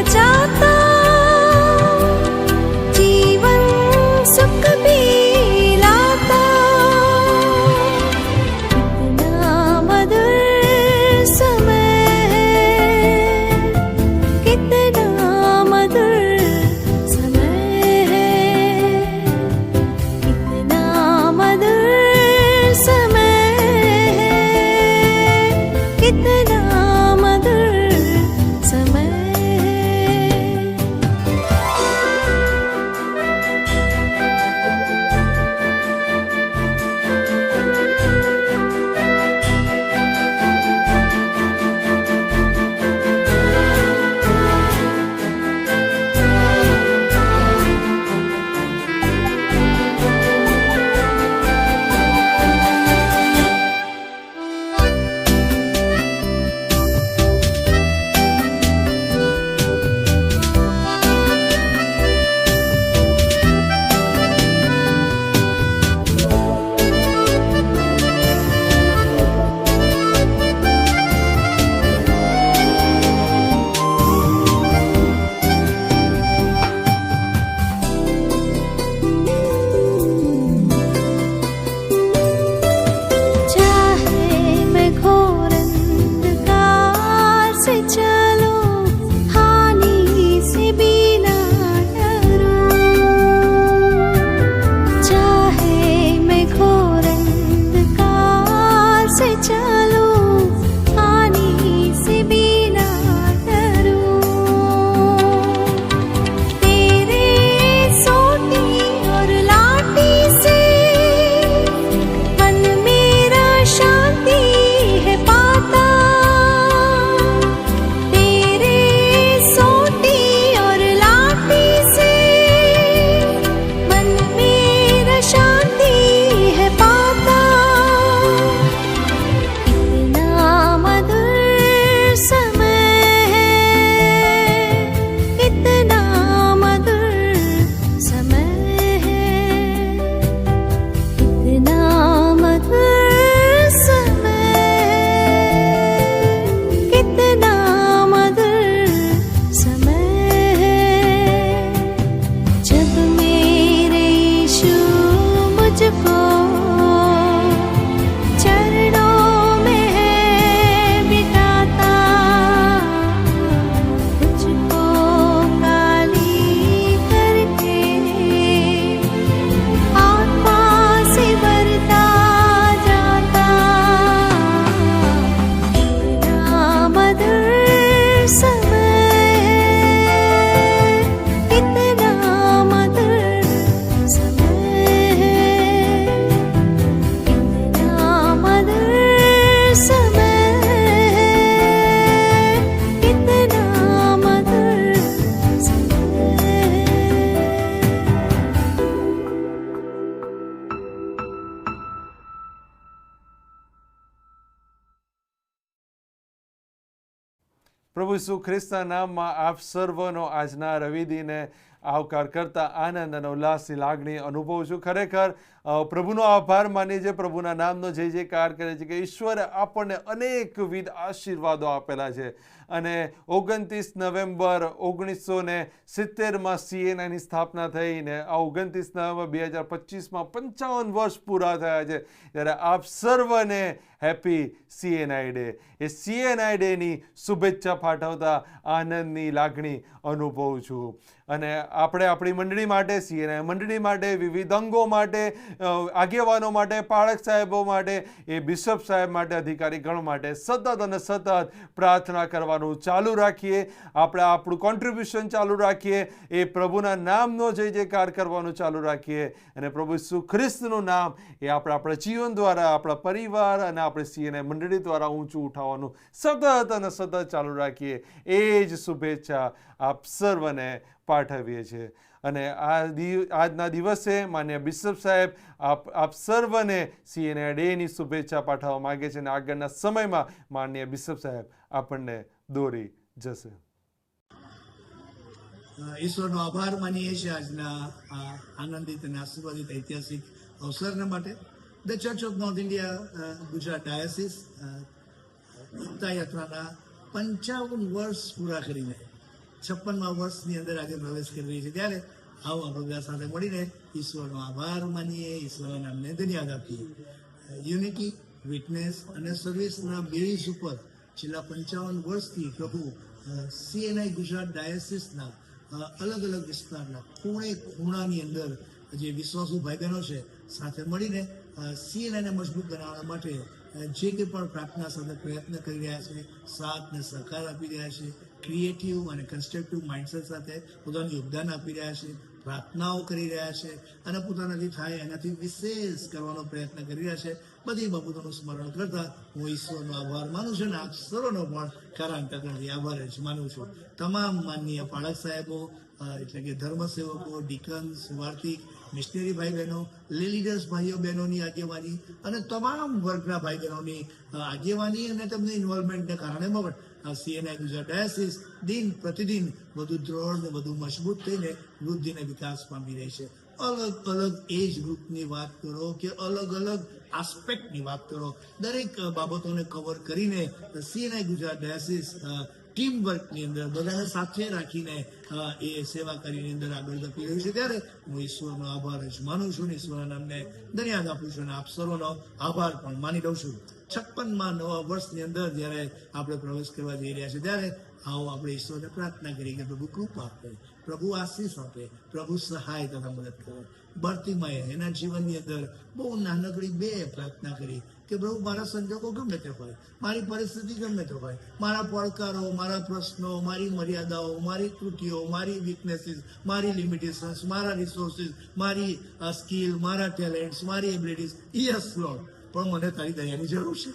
बचाता जीवन सुख भी लाता कितना मधुर समय है कितना मधुर समय है कितना मधुर समय है कितना मधुर समय है चाहे मैं घोर अंधकार से चलूं हानि से भी ना डरूं चाहे मैं घोर अंधकार से चलूं हानि से भी ना डरूं तेरे सोटी और लाठी से मन मेरा शांति है पाता तेरे सोटी और लाठी से मन मेरा शांति है पाता कितना मधुर समय है कितना मधुर समय है कितना मधुर समय कितना मधुर समय है जब मेरे यीशु मुझको चरणों में है बिठाता मुझको काली करके आत्मा से भरता जाता कितना मधुर समय है कितना मधुर समय है कितना मधुर समय है कितना मधुर समय है પ્રભુ ઈસુ ખ્રિસ્તના નામમાં આપ સર્વનો આજના રવિદિને આવકાર કરતા આનંદ અને ઉલ્લાસની લાગણી અનુભવું છું. ખરેખર પ્રભુનો આભાર માનીએ છીએ, પ્રભુના નામનો જય જયકાર કરે છે કે ઈશ્વરે આપણને અનેકવિધ આશીર્વાદો આપેલા છે. અને 29 નવેમ્બર 1970માં CNIની સ્થાપના થઈને આ 29 નવેમ્બર 2025માં 55 વર્ષ પૂરા થયા છે. ત્યારે આપ સર્વને હેપી CNI ડે. એ CNI ડેની શુભેચ્છા પાઠવતા આનંદની લાગણી અનુભવું છું. અને આપણે આપણી મંડળી માટે, CNI મંડળી માટે, વિવિધ અંગો માટે, આગેવાનો માટે, પાળક સાહેબો માટે, એ બિશપ સાહેબ માટે, અધિકારીગણ માટે સતત અને સતત પ્રાર્થના કરવાનું ચાલુ રાખીએ. આપણે આપણું કોન્ટ્રીબ્યુશન ચાલુ રાખીએ. એ પ્રભુના નામનો જય જયકાર કરવાનું ચાલુ રાખીએ. અને પ્રભુ ઈસુ ખ્રિસ્તનું નામ એ આપણા જીવન દ્વારા, આપણા પરિવાર અને આપણે CNI મંડળી દ્વારા ઊંચું ઉઠાવવાનું સતત અને સતત ચાલુ રાખીએ. એ જ શુભેચ્છા આપ સર્વને પાઠવીએ છીએ. અને આજના દિવસે માન્ય બિશપ સાહેબ આપ સર્વને CNI ડેની શુભેચ્છા પાઠવવા માગે છે. અને આગળના સમયમાં માન્ય બિશપ સાહેબ આપણને દોરી જશે. ઈશ્વરનો આભાર માનીએ છીએ આજના આ આનંદિત અને આશીર્વાદિત ઐતિહાસિક અવસરના માટે. The church of north India Gujarat diocese એકતા યાત્રાના 55 વર્ષ પૂરા કરીને 56મા વર્ષની અંદર આજે પ્રવેશ કરી રહી છે, ત્યારે આવો આપણે બધા સાથે મળીને ઈશ્વરનો આભાર માનીએ, ઈશ્વરના નામને ધન્યવાદ આપીએ. યુનિટી, વિટનેસ અને સર્વિસના બેઝ ઉપર છેલ્લા 55 વર્ષથી પ્રભુ CNI ગુજરાત ડાયસિસના અલગ અલગ વિસ્તારના ખૂણે ખૂણાની અંદર જે વિશ્વાસુ ભાઈ બહેનો છે સાથે મળીને CNI ને મજબૂત બનાવવા માટે જે કંઈ પણ પ્રાર્થના સાથે પ્રયત્ન કરી રહ્યા છે, સાથ ને સહકાર આપી રહ્યા છે, ક્રિએટિવ અને કન્સ્ટ્રક્ટિવ માઇન્ડસેટ સાથે પોતાનું યોગદાન આપી રહ્યા છે, પ્રાર્થનાઓ કરી રહ્યા છે અને પોતાનાથી થાય એનાથી વિશેષ કરવાનો પ્રયત્ન કરી રહ્યા છે. બધી બાબતોનું સ્મરણ કરતા હું ઈશ્વરનો આભાર માનું છું અને આપ સર્વનો પણ કારાંતકરણથી આભાર જ માનું છું. તમામ માનનીય પાળક સાહેબો, એટલે કે ધર્મસેવકો, ડીકન, સુવાર્થિક, મિશનરી ભાઈ બહેનો, લે લીડર્સ ભાઈઓ બહેનોની આગેવાની અને તમામ વર્ગના ભાઈ બહેનોની આગેવાની અને તેમની ઇન્વોલ્વમેન્ટને કારણે પણ CNI ગુજરાત ડાયસિસ દિન પ્રતિદિન વધુ દ્રઢ, વધુ મજબૂત થઈને વૃદ્ધિ અને વિકાસ પામી રહી છે. અલગ અલગ એજ ગ્રુપની વાત કરો કે અલગ અલગ આસ્પેક્ટની વાત કરો, દરેક બાબતોને કવર કરીને CNI ગુજરાત ડાયસિસ ટીમ વર્કની અંદર બધાને સાથે રાખીને એ સેવા કાર્યની અંદર આગળ ધપી રહ્યું છે. ત્યારે હું ઈશ્વરનો આભાર જ માનું છું, ઈશ્વરના નામને ધન્યવાદ આપું છું અને આપ સર્વનો આભાર પણ માની લઉં છું. 56મા નવા વર્ષની અંદર જ્યારે આપણે પ્રવેશ કરવા જઈ રહ્યા છીએ, ત્યારે આવો આપણે ઈશ્વરને પ્રાર્થના કરીએ કે પ્રભુ કૃપા આપે, પ્રભુ આશીષ આપે, પ્રભુ સહાય તથા મદદ કરે. બર્તિમાએ એના જીવનની અંદર બહુ નાનકડી 2 પ્રાર્થના કરી કે પ્રભુ મારા સંજોગો ગમે તે હોય, મારી પરિસ્થિતિ ગમે તે હોય, મારા પડકારો, મારા પ્રશ્નો, મારી મર્યાદાઓ, મારી ત્રુટિઓ, મારી વીકનેસીસ, મારી લિમિટેશન્સ, મારા રિસોર્સિસ, મારી સ્કિલ, મારા ટેલેન્ટ્સ, મારી એબિલિટીઝ, યસ લોર્ડ, પણ મને તારી દયાની જરૂર છે.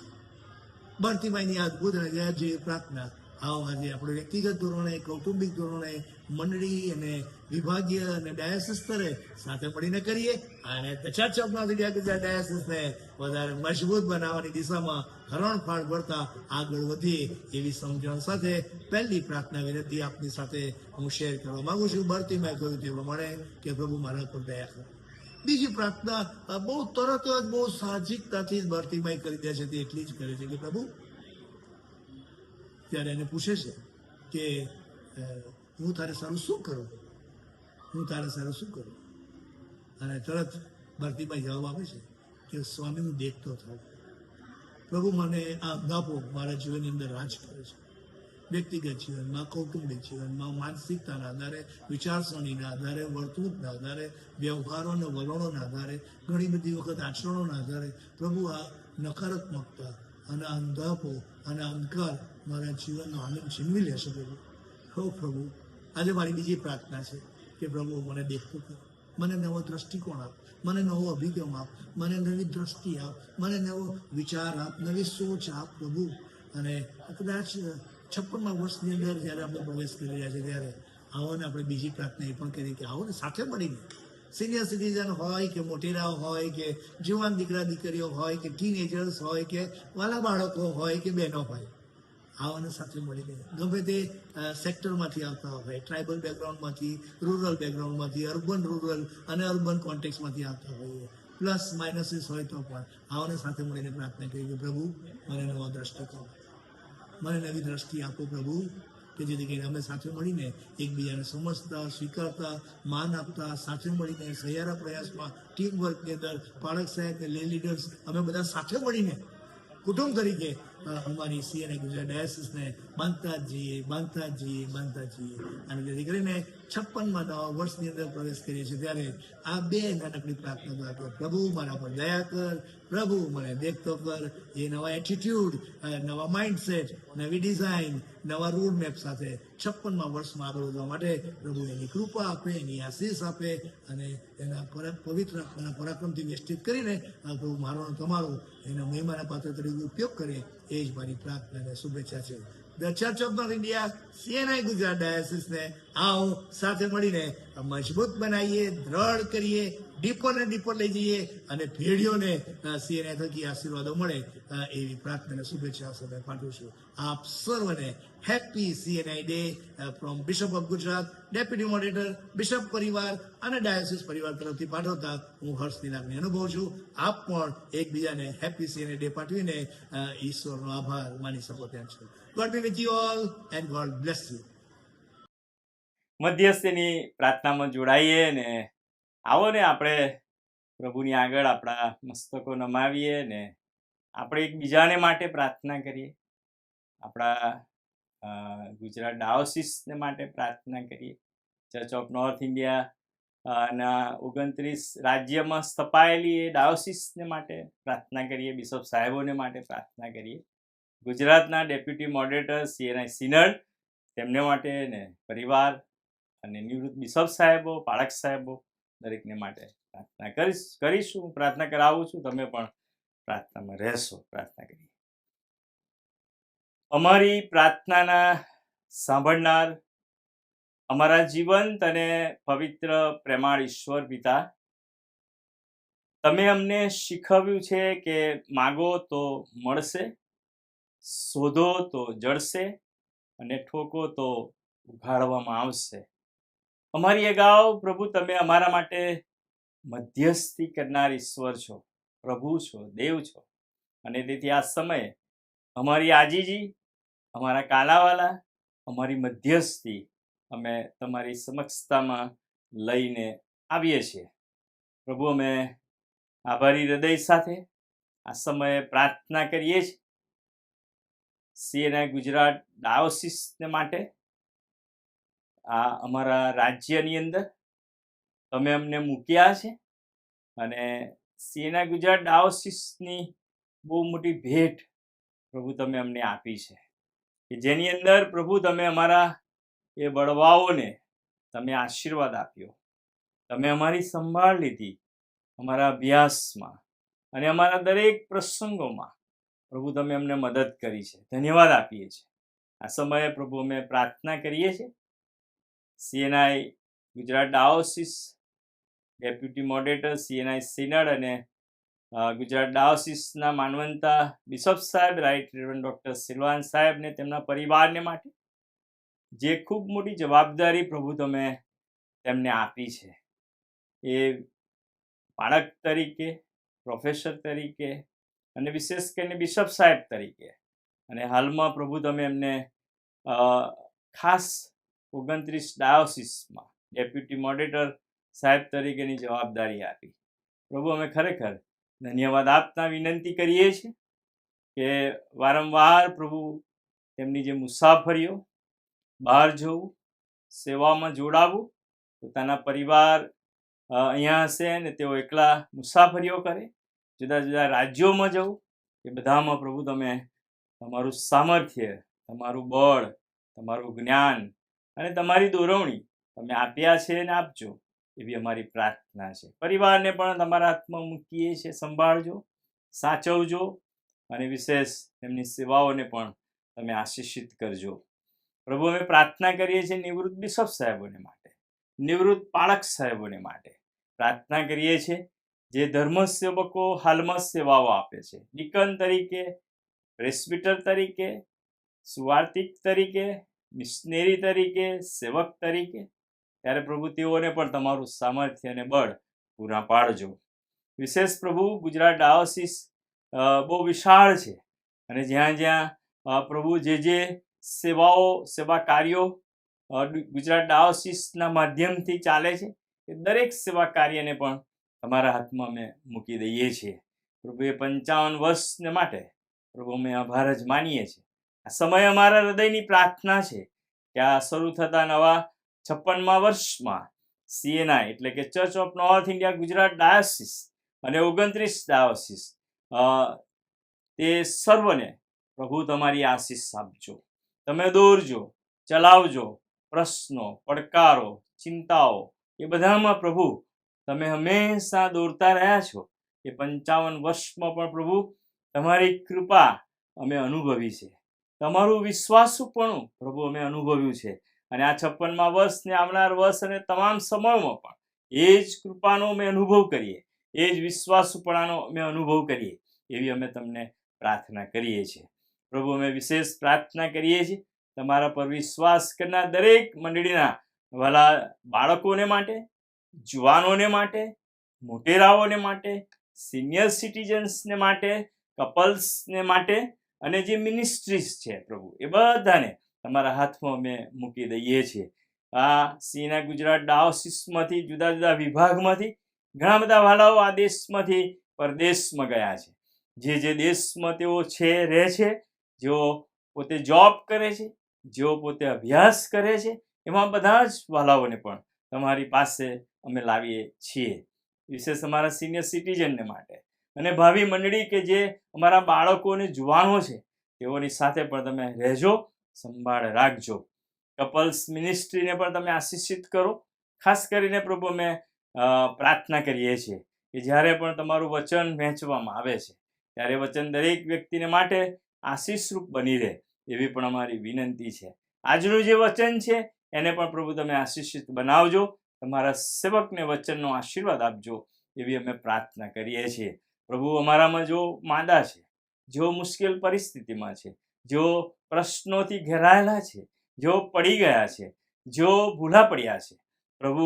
બર્તિમાઈની અદ્ભુત અને જે પ્રાર્થના આવો આજે આપણે વ્યક્તિગત ધોરણે, કૌટુંબિક ધોરણે, મંડળી અને વિભાગીય અને ડાયસિસ સ્તરે સાથે મળીને કરીએ અને ડાયસિસને વધારે મજબૂત બનાવવાની દિશામાં હરણફાળ ભરતા આગળ વધીએ એવી સમજણ સાથે પહેલી પ્રાર્થના વિનંતી આપની સાથે હું શેર કરવા માંગુ છું. બર્તિમાએ કહ્યું તે પ્રમાણે કે પ્રભુ મારા પર દયા કરો. બીજી પ્રાર્થના બહુ તરત જ બહુ સાહજિકતાથી જ બર્તિમાઈ કરી દે છે, તે એટલી જ કરે છે કે પ્રભુ, ત્યારે એને પૂછે છે કે હું તારે સારું શું કરું, હું તારે સારું શું કરું, અને તરત બર્તિમાઈ જવાબ આપે છે કે સ્વામી હું દેખતો થાઉં. પ્રભુ મને આ અંધાપો મારા જીવનની અંદર રાજ કરે છે. વ્યક્તિગત જીવનમાં, કૌટુંબિક જીવનમાં, માનસિકતાના આધારે, વિચારસરણીના આધારે, વર્તણૂકના આધારે, વ્યવહારો અને વલણોના આધારે, ઘણી બધી વખત આચરણોના આધારે પ્રભુ આ નકારાત્મકતા અને અંધાપો અને અંધકાર મારા જીવનનો આનંદ છીનવી લેશે. પ્રભુ આજે મારી બીજી પ્રાર્થના છે કે પ્રભુ મને દેખતો કર, મને નવો દ્રષ્ટિકોણ આપ, મને નવો અભિગમ આપ, મને નવી દ્રષ્ટિ આપ, મને નવો વિચાર આપ, નવી સોચ આપ પ્રભુ. અને કદાચ 56મા વર્ષની અંદર જ્યારે આપણે પ્રવેશ કરી રહ્યા છીએ, ત્યારે આવો ને આપણે બીજી પ્રાર્થના એ પણ કરીએ કે આવો ને સાથે મળીને સિનિયર સિટીઝન હોય કે મોટેરાઓ હોય કે જુવાન દીકરા દીકરીઓ હોય કે ટીનેજર્સ હોય કે વાલા બાળકો હોય કે બહેનો હોય, આવાને સાથે મળીને ગમે તે સેક્ટરમાંથી આવતા હોય, ટ્રાઇબલ બેકગ્રાઉન્ડમાંથી, રૂરલ બેકગ્રાઉન્ડમાંથી, અર્બન રૂરલ અને અર્બન કોન્ટેક્સમાંથી આવતા હોઈએ, પ્લસ માઇનસીસ હોય તો પણ આવાને સાથે મળીને પ્રાર્થના કરીએ કે પ્રભુ મને નવો દ્રષ્ટિકોણ, મને નવી દ્રષ્ટિ આપો પ્રભુ, કે જેથી કરીને અમે સાથે મળીને એકબીજાને સમજતા, સ્વીકારતા, માન આપતા, સાથે મળીને સહિયારા પ્રયાસમાં ટીમ વર્કની અંદર પાળક સાહેબ ને લે લીડર્સ અમે બધા સાથે મળીને કુટુંબ તરીકે અમારી CNI ગુજરાત ડાયસિસને બાંધતા જઈએ. અને જેથી કરીને 56મા નવા વર્ષની અંદર પ્રવેશ કરીએ છીએ, ત્યારે આ 2 નાનકડી પ્રાર્થના દ્વારા પ્રભુ મારા પર દયા કર, પ્રભુ મને દેખતો કર. એ નવા એટીટ્યુડ, નવા માઇન્ડસેટ, નવી ડિઝાઇન, નવા રોડ મેપ સાથે 56મા વર્ષમાં આગળ વધવા માટે પ્રભુ એની કૃપા આપે, એની આશીષ આપે અને એના પવિત્ર અને પરાક્રમથી વેષ્ટિત કરીને પ્રભુ મારો તમારો એના મહિમાના પાત્ર તરીકે ઉપયોગ કરે, એ જ મારી પ્રાર્થના અને શુભેચ્છા છે. The church of north India CNI Gujarat ડાયસિસને આવો સાથે મળીને મજબૂત બનાવીએ, દ્રઢ કરીએ, ડીપર ને ડીપર લઈ જઈએ અને પેઢીઓને CNI થકી આશીર્વાદો મળે એવી પ્રાર્થના અને શુભેચ્છા સાથે પાઠવું છું. આપ સર્વને happy CNI day from bishop of Gujarat, deputy moderator, bishop પરિવાર અને ડાયોસિસ પરિવાર તરફથી પાઠવતા હું હર્ષની લાગણી અનુભવું છું. આપ પણ એકબીજાને હેપી CNI ડે પાઠવીને ઈશ્વરનો આભાર માની શકો તેમ છો. God be with you all and God bless you. મધ્યસ્થીની પ્રાર્થનામાં જોડાઈએ ને આવો ને આપણે પ્રભુની આગળ આપણા મસ્તકો નમાવીએ ને આપણે એકબીજાને માટે પ્રાર્થના કરીએ. આપણા ગુજરાત ડાયોસિસને માટે પ્રાર્થના કરીએ. ચર્ચ ઓફ નોર્થ ઇન્ડિયા ના 29 રાજ્યમાં સ્થપાયેલી એ ડાયોસિસને માટે પ્રાર્થના કરીએ. બિશપ સાહેબોને માટે પ્રાર્થના કરીએ. ગુજરાતના ડેપ્યુટી મોડરેટર CNI સિનડ તેમને માટે ને પરિવાર અને નિવૃત્ત બિશપ સાહેબો, પાળક સાહેબો દરેકને માટે પ્રાર્થના કરીશું. પ્રાર્થના કરાવું છું, તમે પણ પ્રાર્થનામાં રહેશો. પ્રાર્થના કરીએ. અમારી પ્રાર્થનાના સાંભળનાર અમારા જીવંત અને પવિત્ર પ્રેમાળ ઈશ્વર પિતા, તમે અમને શીખવ્યું છે કે માગો તો મળશે, શોધો તો જળશે અને ઠોકો તો ઉઘાડવામાં આવશે. અમારી અગાઉ પ્રભુ તમે અમારા માટે મધ્યસ્થી કરનાર ઈશ્વર છો, પ્રભુ છો, દેવ છો. અને તેથી આ સમયે અમારી આજીજી, અમારા કાલાવાલા, અમારી મધ્યસ્થી અમે તમારી સમક્ષતામાં લઈને આવીએ છીએ. પ્રભુ અમે આભારી હૃદય સાથે આ સમયે પ્રાર્થના કરીએ છીએ CNI ગુજરાત ડાયોસિસને માટે. આ અમારા રાજ્યની અંદર તમે અમને મૂક્યા છે અને CNI ગુજરાત ડાયોસિસની બહુ મોટી ભેટ પ્રભુ તમે અમને આપી છે કે જેની અંદર પ્રભુ તમે અમારા એ વડવાઓને તમે આશીર્વાદ આપ્યો. તમે અમારી સંભાળ લીધી અમારા અભ્યાસમાં અને અમારા દરેક પ્રસંગોમાં. પ્રભુ તમે અમને મદદ કરી છે, ધન્યવાદ આપીએ છીએ. આ સમયે પ્રભુ અમે પ્રાર્થના કરીએ છીએ CNI Gujarat ડાયોસિસ deputy moderator CNI synod અને ગુજરાત ડાયોસિસના માનવંતા બિશપ સાહેબ રાઈટ રેવરન્ડ ડૉક્ટર સિલવાન સાહેબને તેમના પરિવારને માટે જે ખૂબ મોટી જવાબદારી પ્રભુ તમે તેમને આપી છે. એ બાળક તરીકે, પ્રોફેસર તરીકે અને વિશેષ કરીને બિશપ સાહેબ તરીકે અને હાલમાં પ્રભુ તમે એમને ખાસ 29 ડાયોસિસમાં ડેપ્યુટી મોડરેટર સાહેબ તરીકેની જવાબદારી આપી. પ્રભુ અમે ખરેખર ધન્યવાદ આપતા વિનંતી કરીએ છીએ કે વારંવાર પ્રભુ તેમની જે મુસાફરીઓ, બહાર જવું, સેવામાં જોડાવું, પોતાના પરિવાર અહીંયા હશે ને તેઓ એકલા મુસાફરીઓ કરે, જુદા જુદા રાજ્યોમાં જવું, એ બધામાં પ્રભુ તમે તમારું સામર્થ્ય, તમારું બળ, તમારું જ્ઞાન અને તમારી દોરવણી તમે આપ્યા છે અને આપજો એવી અમારી પ્રાર્થના છે. પરિવારને પણ તમારા હાથમાં મૂકીએ છીએ, સંભાળજો, સાચવજો અને વિશેષ તેમની સેવાઓને પણ તમે આશીષિત કરજો. પ્રભુ અમે પ્રાર્થના કરીએ છીએ નિવૃત્ત બિશપ સાહેબોને માટે, નિવૃત્ત પાળક સાહેબોને માટે પ્રાર્થના કરીએ છીએ જે ધર્મસેવકો હાલમાં સેવાઓ આપે છે, ડીકન તરીકે, પ્રેસ્બિટર તરીકે, સુવાર્તિક તરીકે, મિશનરી તરીકે, સેવક તરીકે. ત્યારે પ્રભુ તેઓને પણ તમારું સામર્થ્ય અને બળ પૂરા પાડજો. વિશેષ પ્રભુ ગુજરાત ડાયોસિસ બહુ વિશાળ છે અને જ્યાં જ્યાં પ્રભુ જે સેવાઓ, સેવા કાર્યો ગુજરાત ડાયોસિસના માધ્યમથી ચાલે છે એ દરેક સેવા કાર્યને પણ તમારા હાથમાં અમે મૂકી દઈએ છીએ. પ્રભુ એ 55 વર્ષને માટે પ્રભુ અમે આભાર જ માનીએ છીએ. આ સમય અમારા હૃદયની પ્રાર્થના છે કે આ શરૂ થતા નવા 56મા વર્ષમાં CNI એટલે કે church of north India Gujarat diocese અને 29 ડાયોસિસ તે સર્વને પ્રભુ તમારી આશીષ આપજો. તમે દોરજો, ચલાવજો. પ્રશ્નો, પડકારો, ચિંતાઓ એ બધામાં પ્રભુ તમે હંમેશા દોરતા રહ્યા છો. એ 55 વર્ષમાં પણ પ્રભુ તમારી કૃપા અમે અનુભવી છે, તમારું વિશ્વાસુપણું પ્રભુ અમે અનુભવ્યું છે અને આ 56મા વર્ષ ને આવનાર વર્ષ અને તમામ સમયમાં પણ એ જ કૃપાનો અમે અનુભવ કરીએ, એ જ વિશ્વાસુપણાનો અમે અનુભવ કરીએ એવી અમે તમને પ્રાર્થના કરીએ છીએ. પ્રભુ અમે વિશેષ પ્રાર્થના કરીએ છીએ તમારા પર વિશ્વાસ કરનાર દરેક મંડળીના વાલા બાળકોને માટે, જુવાનોને માટે, મોટેરાઓને માટે, સિનિયર સિટીઝન્સને માટે, કપલ્સને માટે અને જે મિનિસ્ટ્રીઝ છે પ્રભુ એ બધાને તમારા હાથમાં અમે મૂકી દઈએ છીએ. આ સીના ગુજરાત ડાયોસિસમાંથી જુદા જુદા વિભાગમાંથી ઘણા બધા વાલાઓ આ દેશમાંથી પરદેશમાં ગયા છે. જે દેશમાં તેઓ છે રહે છે, જેઓ પોતે જોબ કરે છે, જેઓ પોતે અભ્યાસ કરે છે, એમાં બધા જ વાલાઓને પણ તમારી પાસે અમે લાવીએ છીએ. વિશેષ અમારા સિનિયર સિટીઝનને માટે અને ભાવિ મંડળી કે જે અમારા બાળકો અને જુવાનો છે તેઓની સાથે પણ તમે રહેજો, સંભાળ રાખજો. કપલ્સ મિનિસ્ટ્રીને પણ તમે આશીષિત કરો. ખાસ કરીને પ્રભુ અમે પ્રાર્થના કરીએ છીએ કે જ્યારે પણ તમારું વચન વહેંચવામાં આવે છે ત્યારે વચન દરેક વ્યક્તિને માટે આશીષરૂપ બની રહે એવી પણ અમારી વિનંતી છે. આજનું જે વચન છે એને પણ પ્રભુ તમે આશીષિત બનાવજો. તમારા સેવકને વચનનો આશીર્વાદ આપજો એવી અમે પ્રાર્થના કરીએ છીએ. પ્રભુ અમારામાં જો માંદા છે, જેઓ મુશ્કેલ પરિસ્થિતિમાં છે, જેઓ પ્રશ્નોથી ઘેરાયેલા છે, જેઓ પડી ગયા છે, જેઓ ભૂલા પડ્યા છે, પ્રભુ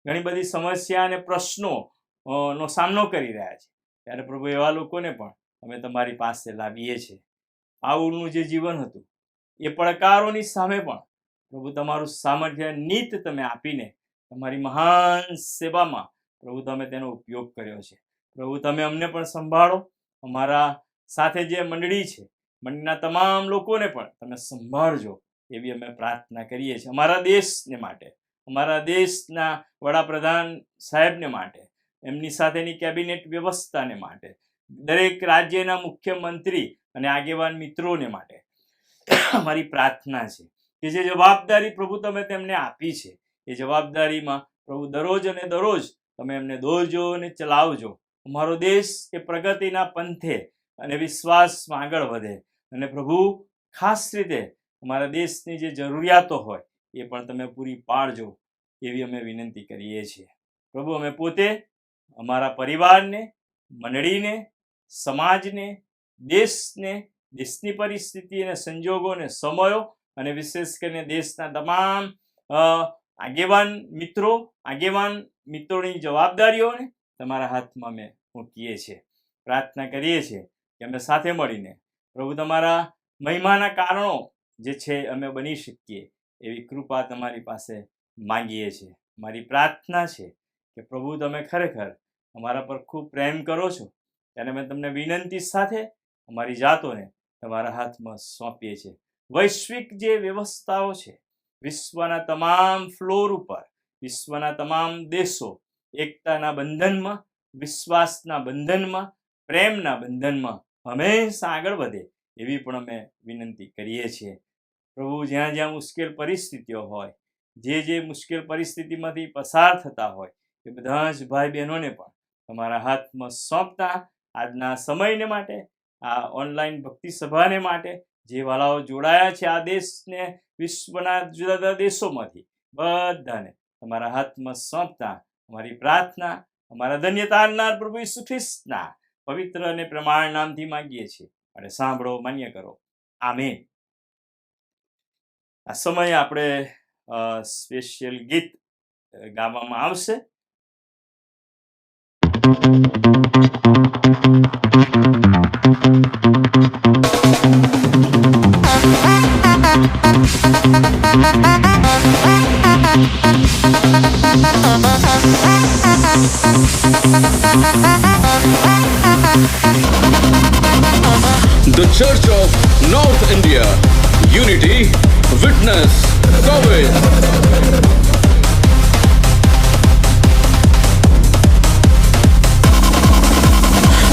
ઘણી બધી સમસ્યા અને પ્રશ્નો નો સામનો કરી રહ્યા છે, ત્યારે પ્રભુ એવા લોકોને પણ અમે તમારી પાસે લાવીએ છીએ. પાઉલનું જે જીવન હતું એ પડકારોની સામે પણ પ્રભુ તમારું સામર્થ્ય નીત તમે આપીને તમારી મહાન સેવામાં પ્રભુ તમે તેનો ઉપયોગ કર્યો છે. પ્રભુ તમે અમને પણ સંભાળો. અમારા સાથે જે મંડળી છે, મંડળીના તમામ લોકોને પણ તમે સંભાળજો એવી અમે પ્રાર્થના કરીએ છીએ. અમારા દેશને માટે, અમારા દેશના વડાપ્રધાન સાહેબને માટે, એમની સાથેની કેબિનેટ વ્યવસ્થાને માટે, દરેક રાજ્યના મુખ્યમંત્રી અને આગેવાન મિત્રોને માટે અમારી પ્રાર્થના છે કે જે જવાબદારી પ્રભુ તમે તેમને આપી છે એ જવાબદારીમાં પ્રભુ દરરોજ અને દરરોજ તમે એમને દોરજો અને ચલાવજો. અમારો દેશ એ પ્રગતિના પંથે અને વિશ્વાસમાં આગળ વધે અને પ્રભુ ખાસ રીતે અમારા દેશની જે જરૂરિયાતો હોય એ પણ તમે પૂરી પાડજો એવી અમે વિનંતી કરીએ છીએ. પ્રભુ અમે પોતે અમારા પરિવારને, મંડળીને, સમાજને, દેશને, દેશની પરિસ્થિતિ અને સંજોગોને, સમયો અને વિશેષ કરીને દેશના તમામ આગેવાન મિત્રોની જવાબદારીઓને તમારા હાથમાં અમે મૂકીએ છીએ. પ્રાર્થના કરીએ છીએ કે અમે સાથે મળીને પ્રભુ તમારા મહિમાના કારણો જે છે અમે બની શકીએ એવી કૃપા તમારી પાસે માંગીએ છીએ. મારી પ્રાર્થના છે કે પ્રભુ તમે ખરેખર અમારા પર ખૂબ પ્રેમ કરો છો ત્યારે અમે તમને વિનંતી સાથે અમારી જાતોને તમારા હાથમાં સોંપીએ છીએ. વૈશ્વિક જે વ્યવસ્થાઓ છે, વિશ્વના તમામ ફ્લોર ઉપર, વિશ્વના તમામ દેશો એકતાના બંધનમાં, વિશ્વાસના બંધનમાં, પ્રેમના બંધનમાં હંમેશા આગળ વધે એવી પણ અમે વિનંતી કરીએ છીએ. પ્રભુ જ્યાં જ્યાં મુશ્કેલ પરિસ્થિતિઓ હોય, જે મુશ્કેલ પરિસ્થિતિમાંથી પસાર થતા હોય એ બધા જ ભાઈ બહેનોને પણ તમારા હાથમાં સોંપતા આજના સમયને માટે, આ ઓનલાઈન ભક્તિ સભાને માટે જે વાલાઓ જોડાયા છે આ દેશને વિશ્વના જુદા જુદા દેશોમાંથી બધાને તમારા હાથમાં સોંપતા અમારી પ્રાર્થના અમારા ધન્યતા આપનાર પ્રભુ ઈસુ ખ્રિસ્તના પવિત્ર અને પ્રમાણ નામથી માંગીએ છીએ અને સાંભળો, માન્ય કરો. આમેન. આ સમયે આપણે સ્પેશિયલ ગીત ગાવામાં આવશે. The Church of North India, Unity, Witness, Covid.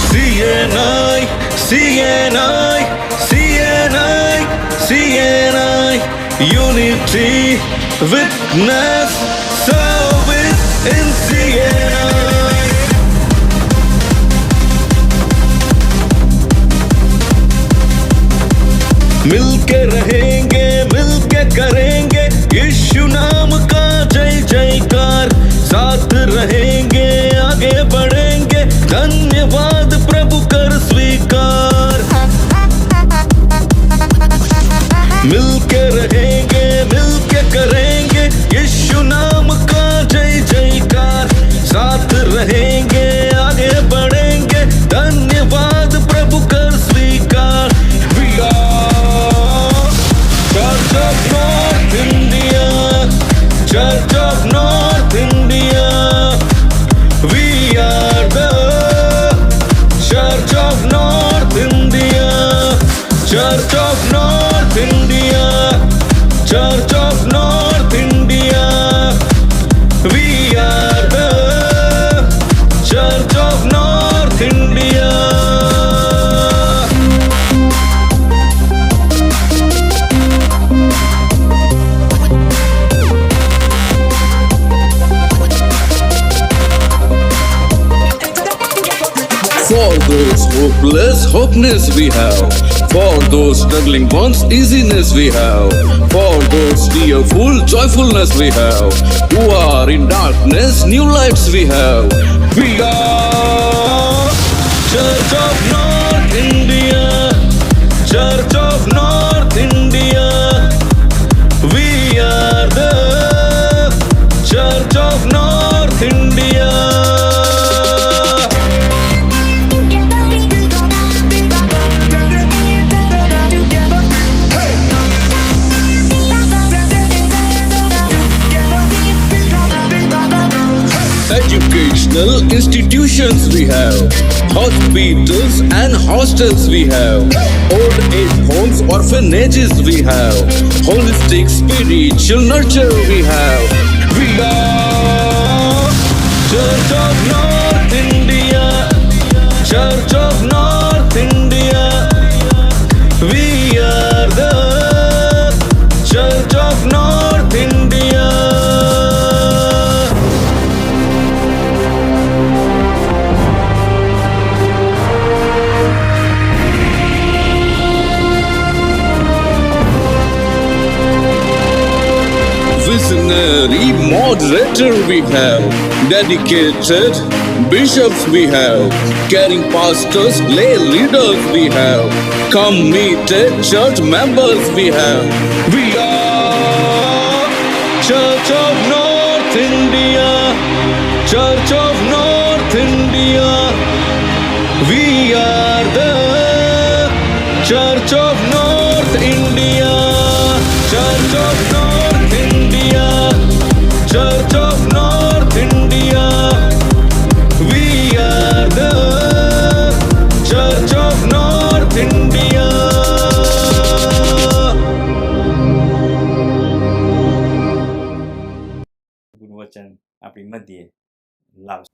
CNI, CNI, CNI, CNI, Unity, Witness, Service in CNI. मिलके रहेंगे, मिलके करेंगे यीशु नाम का जय जयकार. साथ रहेंगे, आगे बढ़ेंगे, धन्यवाद प्रभु कर स्वीकार. मिलके रहेंगे, मिलके करेंगे यीशु नाम का जय जयकार. For those hopeless, hopeness we have. For those struggling ones, easiness we have. For those tearful, joyfulness we have. Who are in darkness, new lights we have. We are Church of North India. Church of North India. We are the Church of North India. Educational institutions we have, hospitals and hostels we have, old age homes, orphanages we have, holistic spiritual nurture we have. We are Church of North India, Church of North India. We are the Church of North India. Visionary moderator we have, dedicated bishops we have, caring pastors, lay leaders we have, committed church members we have. We are Church of North India, Church of North India. We are the Church of North India, Church of North India, Church of North India. We are the Church of North India. ગુણવચન આપણી મધ્યે લાવશે.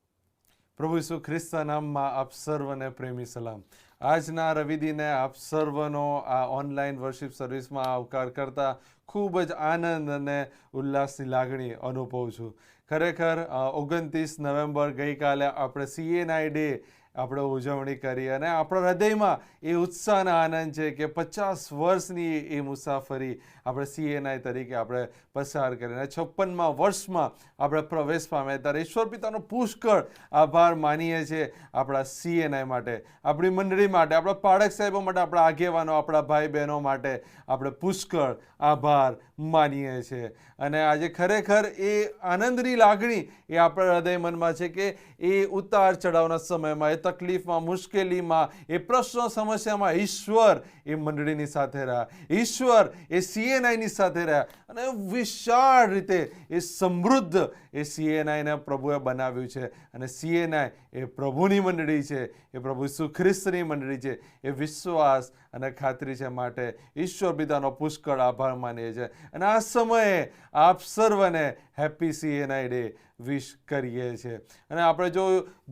પ્રભુ ઈસુ ખ્રિસ્તના નામમાં આપ સર્વને પ્રેમી સલામ. આજના રવિદિને આપ સર્વનો આ ઓનલાઈન વર્શિપ સર્વિસમાં આવકાર કરતા ખૂબ જ આનંદ અને ઉલ્લાસની લાગણી અનુભવું છું. ખરેખર 29 નવેમ્બર ગઈકાલે આપણે CNI ડે આપણે ઉજવણી કરી અને આપણા હૃદયમાં એ ઉત્સાહના આનંદ છે કે 50 વર્ષની એ મુસાફરી આપણે CNI તરીકે આપણે પસાર કરીને 56મા વર્ષમાં આપણે પ્રવેશ પામ્યા. ત્યારે ઈશ્વર પિતાનો પુષ્કળ આભાર માનીએ છીએ આપણા CNI માટે, આપણી મંડળી માટે, આપણા પાળક સાહેબો માટે, આપણા આગેવાનો, આપણા ભાઈ બહેનો માટે આપણે પુષ્કળ આભાર માનીએ છીએ. અને આજે ખરેખર એ આનંદની લાગણી એ આપણા હૃદય મનમાં છે કે એ ઉતાર ચઢાવના સમયમાં, એ તકલીફમાં, મુશ્કેલીમાં, એ પ્રશ્નો સમસ્યામાં ઈશ્વર એ મંડળીની સાથે રહ્યા, ઈશ્વર એ CNIની સાથે રહ્યા અને વિશાળ રીતે એ સમૃદ્ધ એ CNIને પ્રભુએ બનાવ્યું છે. અને CNI એ પ્રભુની મંડળી છે, એ પ્રભુ ઈસુ ખ્રિસ્તની મંડળી છે. એ વિશ્વાસ અને ખાતરી છે માટે ઈશ્વર પિતાનો પુષ્કળ આભાર માનીએ છીએ. અને આ સમયે આપ સર્વને હેપી CNI ડે વિશ કરીએ છીએ. અને આપણે જો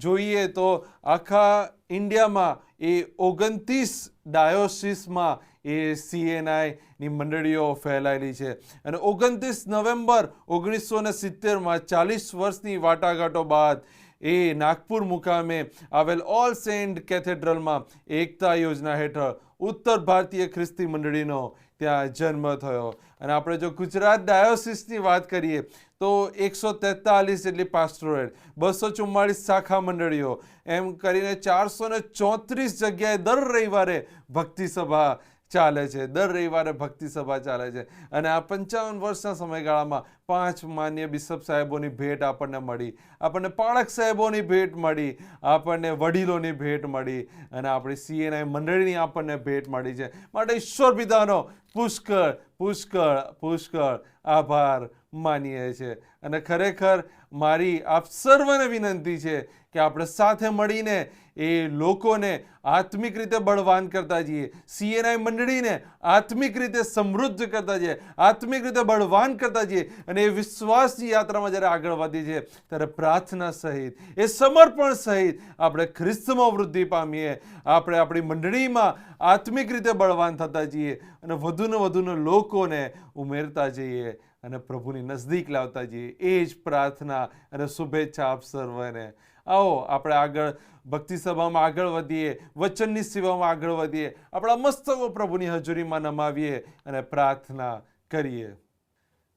જોઈએ તો આખા ઇન્ડિયામાં એ 29 ડાયોસીસમાં એ CNIની મંડળીઓ ફેલાયેલી છે. અને 29 નવેમ્બર 1970માં 40 વર્ષની વાટાઘાટો બાદ એ નાગપુર મુકામે આવેલ ઓલ સેન્ટ કેથેડ્રલમાં એકતા યોજના હેઠળ ઉત્તર ભારતીય ખ્રિસ્તી મંડળીનો ત્યાં જન્મ થયો. અને આપણે જો ગુજરાત ડાયોસીસની વાત કરીએ તો 143 જેટલી પાસ્ટોરેટ, 244 શાખા મંડળીઓ, એમ કરીને 434 જગ્યાએ દર રવિવારે ભક્તિ સભા ચાલે છે, દર રવિવારે ભક્તિ સભા ચાલે છે. અને આ 55 વર્ષના સમયગાળામાં 5 માન્ય બિશપ સાહેબોની ભેટ આપણને મળી, આપણને પાળક સાહેબોની ભેટ મળી, આપણને વડીલોની ભેટ મળી અને આપણી CNI મંડળીની આપણને ભેટ મળી છે. માટે ઈશ્વર પિતાનો પુષ્કળ પુષ્કળ પુષ્કળ આભાર માનીએ છીએ. અને ખરેખર મારી આપ સર્વને વિનંતી છે કે આપણે સાથે મળીને એ લોકોને આત્મિક રીતે બળવાન કરતા જઈએ, CNI મંડળીને આત્મિક રીતે સમૃદ્ધ કરતા જઈએ, આત્મિક રીતે બળવાન કરતા જઈએ. અને એ વિશ્વાસની યાત્રામાં જ્યારે આગળ વધીએ છીએ ત્યારે પ્રાર્થના સહિત, એ સમર્પણ સહિત આપણે ખ્રિસ્તમાં વૃદ્ધિ પામીએ, આપણે આપણી મંડળીમાં આત્મિક રીતે બળવાન થતા જઈએ અને વધુને લોકોને ઉમેરતા જઈએ અને પ્રભુની નજદીક લાવતા જઈએ. એ જ પ્રાર્થના અને શુભેચ્છા આપ સર્વને. આવો આપણે આગળ ભક્તિ સભામાં આગળ વધીએ, વચનની સેવામાં આગળ વધીએ, આપણા મસ્તકો પ્રભુની હજુરીમાં નમાવીએ અને પ્રાર્થના કરીએ.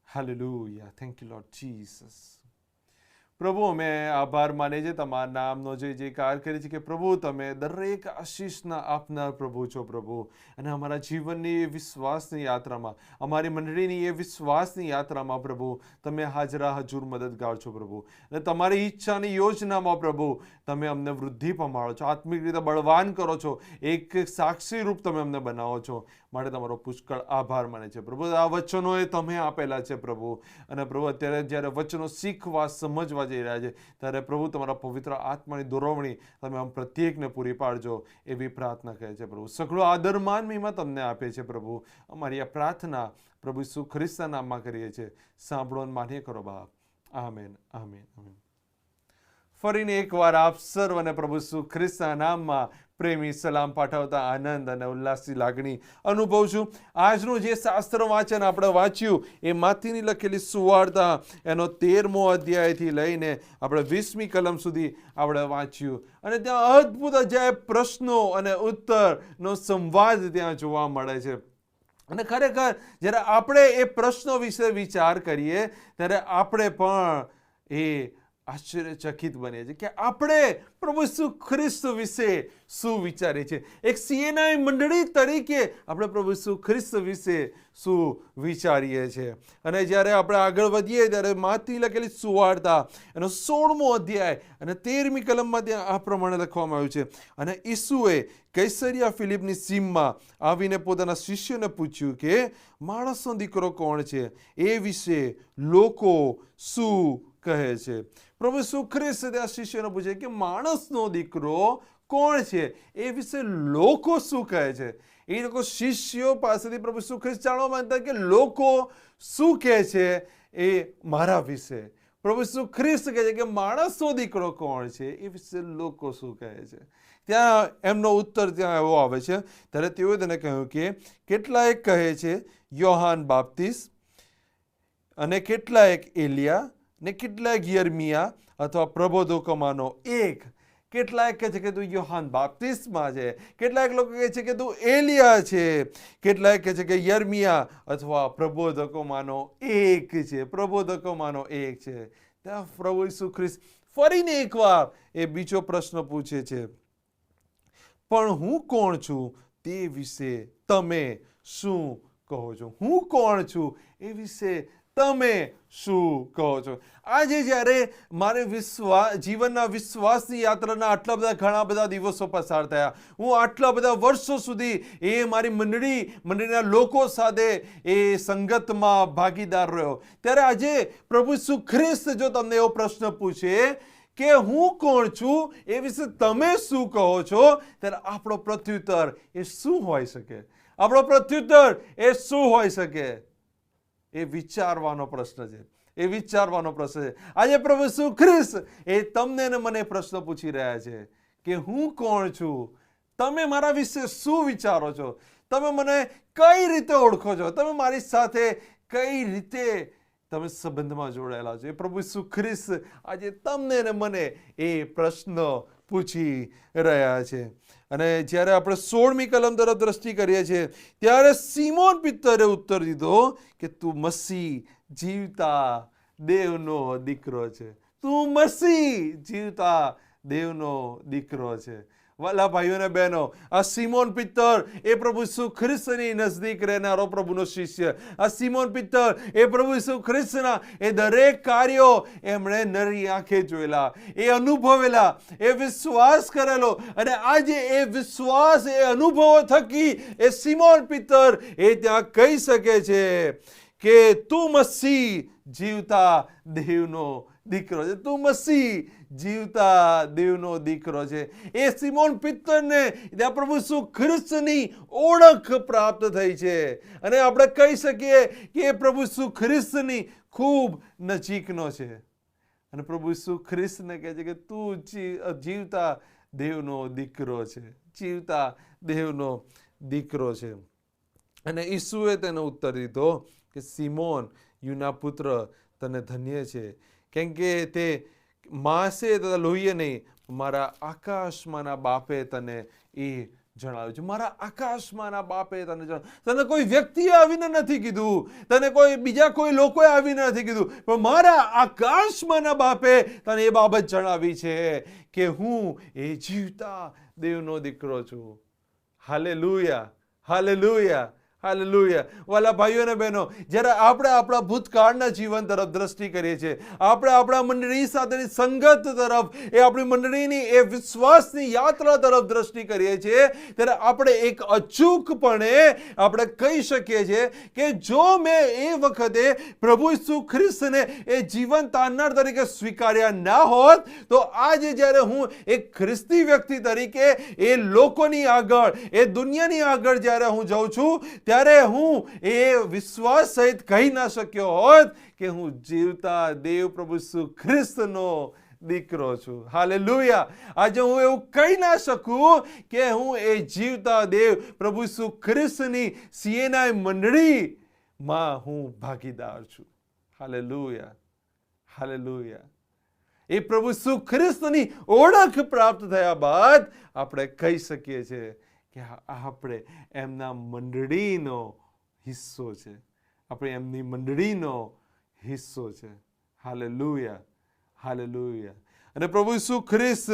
Hallelujah. Thank you lord Jesus. પ્રભુ, અમે આભાર માને છે, તમારા નામનો જે જયકાર કરીએ છીએ કે પ્રભુ તમે દરેક આશીષના આપનાર પ્રભુ છો પ્રભુ. અને અમારા જીવનની એ વિશ્વાસની યાત્રામાં, અમારી મંડળીની એ વિશ્વાસની યાત્રામાં પ્રભુ તમે હાજરા હજુર મદદગાર છો પ્રભુ. અને તમારી ઈચ્છાની યોજનામાં પ્રભુ તમે અમને વૃદ્ધિ પમાડો છો, આત્મિક રીતે બળવાન કરો છો, એક સાક્ષી રૂપ તમે અમને બનાવો છો. માટે તમારો પુષ્કળ આભાર માને છે પ્રભુ. આ વચનો એ તમે આપેલા છે પ્રભુ. અને પ્રભુ અત્યારે જ્યારે વચનો શીખવા સમજવા જઈ રહ્યા છે ત્યારે પ્રભુ તમારા પવિત્ર આત્માની દોરવણી તમે આમ પ્રત્યેકને પૂરી પાડજો એવી પ્રાર્થના કહે છે પ્રભુ. સઘળો આદર માન મહિમા તમને આપે છે પ્રભુ. અમારી આ પ્રાર્થના પ્રભુ ઈસુ ખ્રિસ્તના નામમાં કરીએ છીએ. સાંભળો અને માન્ય કરો બાપ. Amen, amen, amen. ફરીને એકવાર આપ સર્વને પ્રભુ ઈસુ ખ્રિસ્તના નામમાં પ્રેમી સલામ પાઠવતા આનંદ અને ઉલ્લાસની લાગણી અનુભવું છું. આજનું જે શાસ્ત્ર વાંચન આપણે વાંચ્યું એ માથીની લખેલી સુવાર્તા એનો 13મો અધ્યાયથી લઈને આપણે 20મી કલમ સુધી આપણે વાંચ્યું. અને ત્યાં અદ્ભુત અજાયબ પ્રશ્નો અને ઉત્તરનો સંવાદ ત્યાં જોવા મળે છે. અને ખરેખર જ્યારે આપણે એ પ્રશ્નો વિશે વિચાર કરીએ ત્યારે આપણે પણ એ આશ્ચર્યચકિત બને છે કે આપણે પ્રભુ ઈસુ ખ્રિસ્ત વિશે શું વિચારીએ છીએ. એક સીએનઆઈ મંડળી તરીકે આપણે પ્રભુ ઈસુ ખ્રિસ્ત વિશે શું વિચારીએ છીએ. અને જ્યારે આપણે આગળ વધીએ ત્યારે માથી લખેલી સુવાર્તા એનો 16મો અધ્યાય અને 13મી કલમમાં ત્યાં આ પ્રમાણે લખવામાં આવ્યું છે. અને ઈસુએ કૈસરિયા ફિલિપની સીમમાં આવીને પોતાના શિષ્યોને પૂછ્યું કે માણસનો દીકરો કોણ છે, એ વિશે લોકો શું કહે છે. પ્રભુ ઈસુ ખ્રિસ્ત ત્યાં શિષ્યોને પૂછે કે માણસનો દીકરો કોણ છે, એ વિશે લોકો શું કહે છે. એ લોકો શિષ્યો પાસેથી પ્રભુ ઈસુ ખ્રિસ્ત જાણવા માંગતા કે લોકો શું કહે છે એ મારા વિશે. પ્રભુ ઈસુ ખ્રિસ્ત કહે છે કે માણસનો દીકરો કોણ છે, એ વિશે લોકો શું કહે છે. ત્યાં એમનો ઉત્તર ત્યાં એવો આવે છે. ત્યારે તેઓએ તેને કહ્યું કે કેટલાક કહે છે યોહાન બાપ્તિસ્ત, અને કેટલાક એલિયા, ને કેટલાક યર્મિયા અથવા પ્રબોધકોમાંનો એક. કેટલાક કહે છે કે તું યોહાન બાપ્તિસ્તમાં છે, કેટલાક લોકો કહે છે કે તું એલિયા છે, કેટલાક કહે છે કે યર્મિયા અથવા પ્રબોધકોમાંનો એક છે. પ્રબોધકોમાંનો એક છે. ત્યાં પ્રભુ ઈસુ ખ્રિસ્ત ફરીને એકવાર એ બીજો પ્રશ્ન પૂછે છે, પણ હું કોણ છું તે વિશે તમે શું કહો છો. હું કોણ છું એ વિશે તમે શું કહો છો. આજે જ્યારે મારે જીવનના વિશ્વાસની યાત્રાના આટલા બધા ઘણા બધા દિવસો પસાર થયા, હું આટલા બધા વર્ષો સુધી એ મારી મંડળીના લોકો સાથે એ સંગતમાં ભાગીદાર રહ્યો, ત્યારે આજે પ્રભુ ઈસુ ખ્રિસ્ત જો તમને એવો પ્રશ્ન પૂછે કે હું કોણ છું એ વિશે તમે શું કહો છો, ત્યારે આપણો પ્રત્યુત્તર એ શું હોઈ શકે. આપણો પ્રત્યુત્તર એ શું હોઈ શકે. એ વિચારવાનો પ્રશ્ન છે. એ વિચારવાનો પ્રશ્ન છે. આજે પ્રભુ ઈસુ ખ્રિસ્ત એ તમને ને મને પ્રશ્ન પૂછી રહ્યા છે કે હું કોણ છું, તમે મારા વિશે શું વિચારો છો, તમે મને કઈ રીતે ઓળખો છો, તમે મારી સાથે કઈ રીતે તમે સંબંધમાં જોડાયેલા છો. એ પ્રભુ ઈસુ ખ્રિસ્ત આજે તમને ને મને એ પ્રશ્ન પૂછી રહ્યા છે. અને જ્યારે આપણે 16મી કલમ તરફ દ્રષ્ટિ કરીએ છીએ ત્યારે સિમોન પિત્તરે ઉત્તર દીધો કે તું મસીહ જીવતા દેવનો દીકરો છે. તું મસીહ જીવતા દેવનો દીકરો છે. વાલા ભાઈઓ અને બહેનો, આ સિમોન પિત્તર એ પ્રભુ ઈસુ ખ્રિસ્તની નજદીક રહેનારો પ્રભુનો શિષ્ય. આ સિમોન પિત્તર એ પ્રભુ ઈસુ ખ્રિસ્તના એ દરેક કાર્યો એમણે નરી આંખે જોયેલા, એ અનુભવેલા, એ વિશ્વાસ કરેલો. અને આજે એ વિશ્વાસ, એ અનુભવો થકી એ સિમોન પિત્તર એ ત્યાં કહી શકે છે કે તું મસીહ જીવતા દેવનો દીકરો છે. તું મસીહ જીવતા દેવનો દીકરો છે. એ સિમોન પિત્તરને ત્યાં પ્રભુ ઈસુ ખ્રિસ્તની ઓળખ પ્રાપ્ત થઈ છે. અને આપણે કહી શકીએ કે એ પ્રભુ ઈસુ ખ્રિસ્તની ખૂબ નજીકનો છે. અને પ્રભુ ઈસુ ખ્રિસ્તને કહે છે કે તું જીવતા દેવનો દીકરો છે, જીવતા દેવનો દીકરો છે. અને ઈસુએ તેનો ઉત્તર દીધો કે સિમોન યુના પુત્ર તને ધન્ય છે, કેમ કે તે માંસે તથા લોહીએ નહીં, મારા આકાશમાંના બાપે તને એ જણાવ્યું છે. મારા આકાશમાંના બાપે તને જણાવ્યું. તને કોઈ વ્યક્તિએ આવીને નથી કીધું, તને કોઈ બીજા કોઈ લોકોએ આવીને નથી કીધું, પણ મારા આકાશમાંના બાપે તને એ બાબત જણાવી છે કે હું એ જીવતા દેવનો દીકરો છું. Hallelujah, hallelujah, hallelujah. વાલા ભાઈઓ અને બહેનો, જ્યારે આપણે આપણા ભૂતકાળના જીવન તરફ દ્રષ્ટિ કરીએ છીએ, આપણે આપણા મંડળી સાથેની સંગત તરફ, એ આપણી મંડળીની એ વિશ્વાસની યાત્રા તરફ દ્રષ્ટિ કરીએ છીએ, ત્યારે આપણે એક અચૂકપણે આપણે કહી શકીએ છીએ કે જો મેં એ વખતે પ્રભુ ઈસુ ખ્રિસ્તને એ જીવન તારનાર તરીકે સ્વીકાર્યા ના હોત, તો આજે જ્યારે હું એક ખ્રિસ્તી વ્યક્તિ તરીકે એ લોકોની આગળ, એ દુનિયાની આગળ જ્યારે હું જાઉં છું, ત્યારે હું એ વિશ્વાસ સહિત કહી ના શક્યો હોત કે હું જીવતા દેવ પ્રભુ ઈસુ ખ્રિસ્તનો દીકરો છું. હાલેલુયા. આજે હું એવું કહી ના શકું કે હું એ જીવતા દેવ પ્રભુ ઈસુ ખ્રિસ્તની સીએનઆઈ મંડળીમાં હું ભાગીદાર છું. Hallelujah, hallelujah. એ પ્રભુ ઈસુ ખ્રિસ્તની ઓળખ પ્રાપ્ત થયા બાદ આપણે કહી શકીએ છીએ કે આપણે એમના મંડળીનો હિસ્સો છે, આપણે એમની મંડળીનો હિસ્સો છે. Hallelujah, hallelujah. અને પ્રભુ ઈસુ ખ્રિસ્ત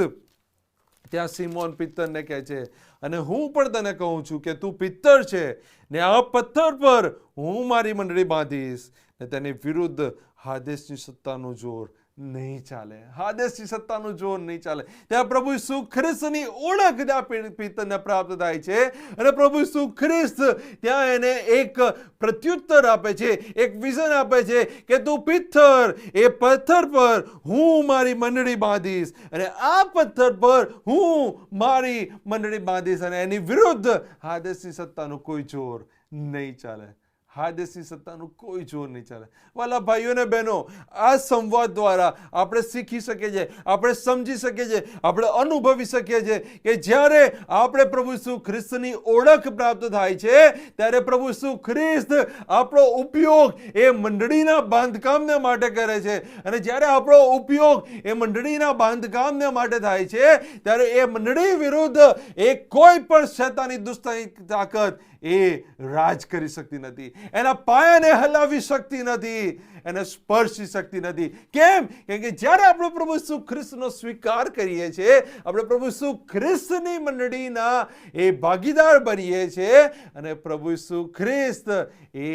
ત્યાં સિમોન પિત્તરને કહે છે, અને હું પણ તને કહું છું કે તું પિત્તર છે, ને આ પથ્થર પર હું મારી મંડળી બાંધીશ, ને તેની વિરુદ્ધ હાદેસની સત્તાનું જોર નહીં ચાલે. હાદેસની સત્તાનું જોર નહીં ચાલે. ત્યાં પ્રભુ ઈસુ ખ્રિસ્તની ઓળખ ત્યાં પિત્તરને પ્રાપ્ત થાય છે, અને પ્રભુ ઈસુ ખ્રિસ્ત ત્યાં એને એક પ્રત્યુત્તર આપે છે, એક વિઝન આપે છે કે તું પિત્તર, એ પથ્થર પર હું મારી મંડળી બાંધીશ, અને આ પથ્થર પર હું મારી મંડળી બાંધીશ, અને એની વિરુદ્ધ હાદેસની સત્તાનું કોઈ જોર નહીં ચાલે. હાદેસની સત્તાનું કોઈ જોર નહીં ચાલે. વાલા ભાઈઓ અને બહેનો, આ સંવાદ દ્વારા આપણે શીખી શકીએ છીએ, આપણે સમજી શકીએ છીએ, આપણે અનુભવી શકીએ છીએ કે જ્યારે આપણે પ્રભુ ઈસુ ખ્રિસ્તની ઓળખ પ્રાપ્ત થાય છે, ત્યારે પ્રભુ ઈસુ ખ્રિસ્ત આપણો ઉપયોગ એ મંડળીના બાંધકામને માટે કરે છે, અને જ્યારે આપણો ઉપયોગ એ મંડળીના બાંધકામને માટે થાય છે, ત્યારે એ મંડળી વિરુદ્ધ એ કોઈ પણ શૈતાની દુષ્ટની તાકાત એ રાજ કરી શકતી નથી, એના પાયાને હલાવી શકતી નથી, એને સ્પર્શી શકતી નથી. કેમ? કેમ કે જ્યારે આપણે પ્રભુ ઈસુ ખ્રિસ્તનો સ્વીકાર કરીએ છીએ, આપણે પ્રભુ ઈસુ ખ્રિસ્તની મંડળીના એ ભાગીદાર બનીએ છીએ, અને પ્રભુ ઈસુ ખ્રિસ્ત એ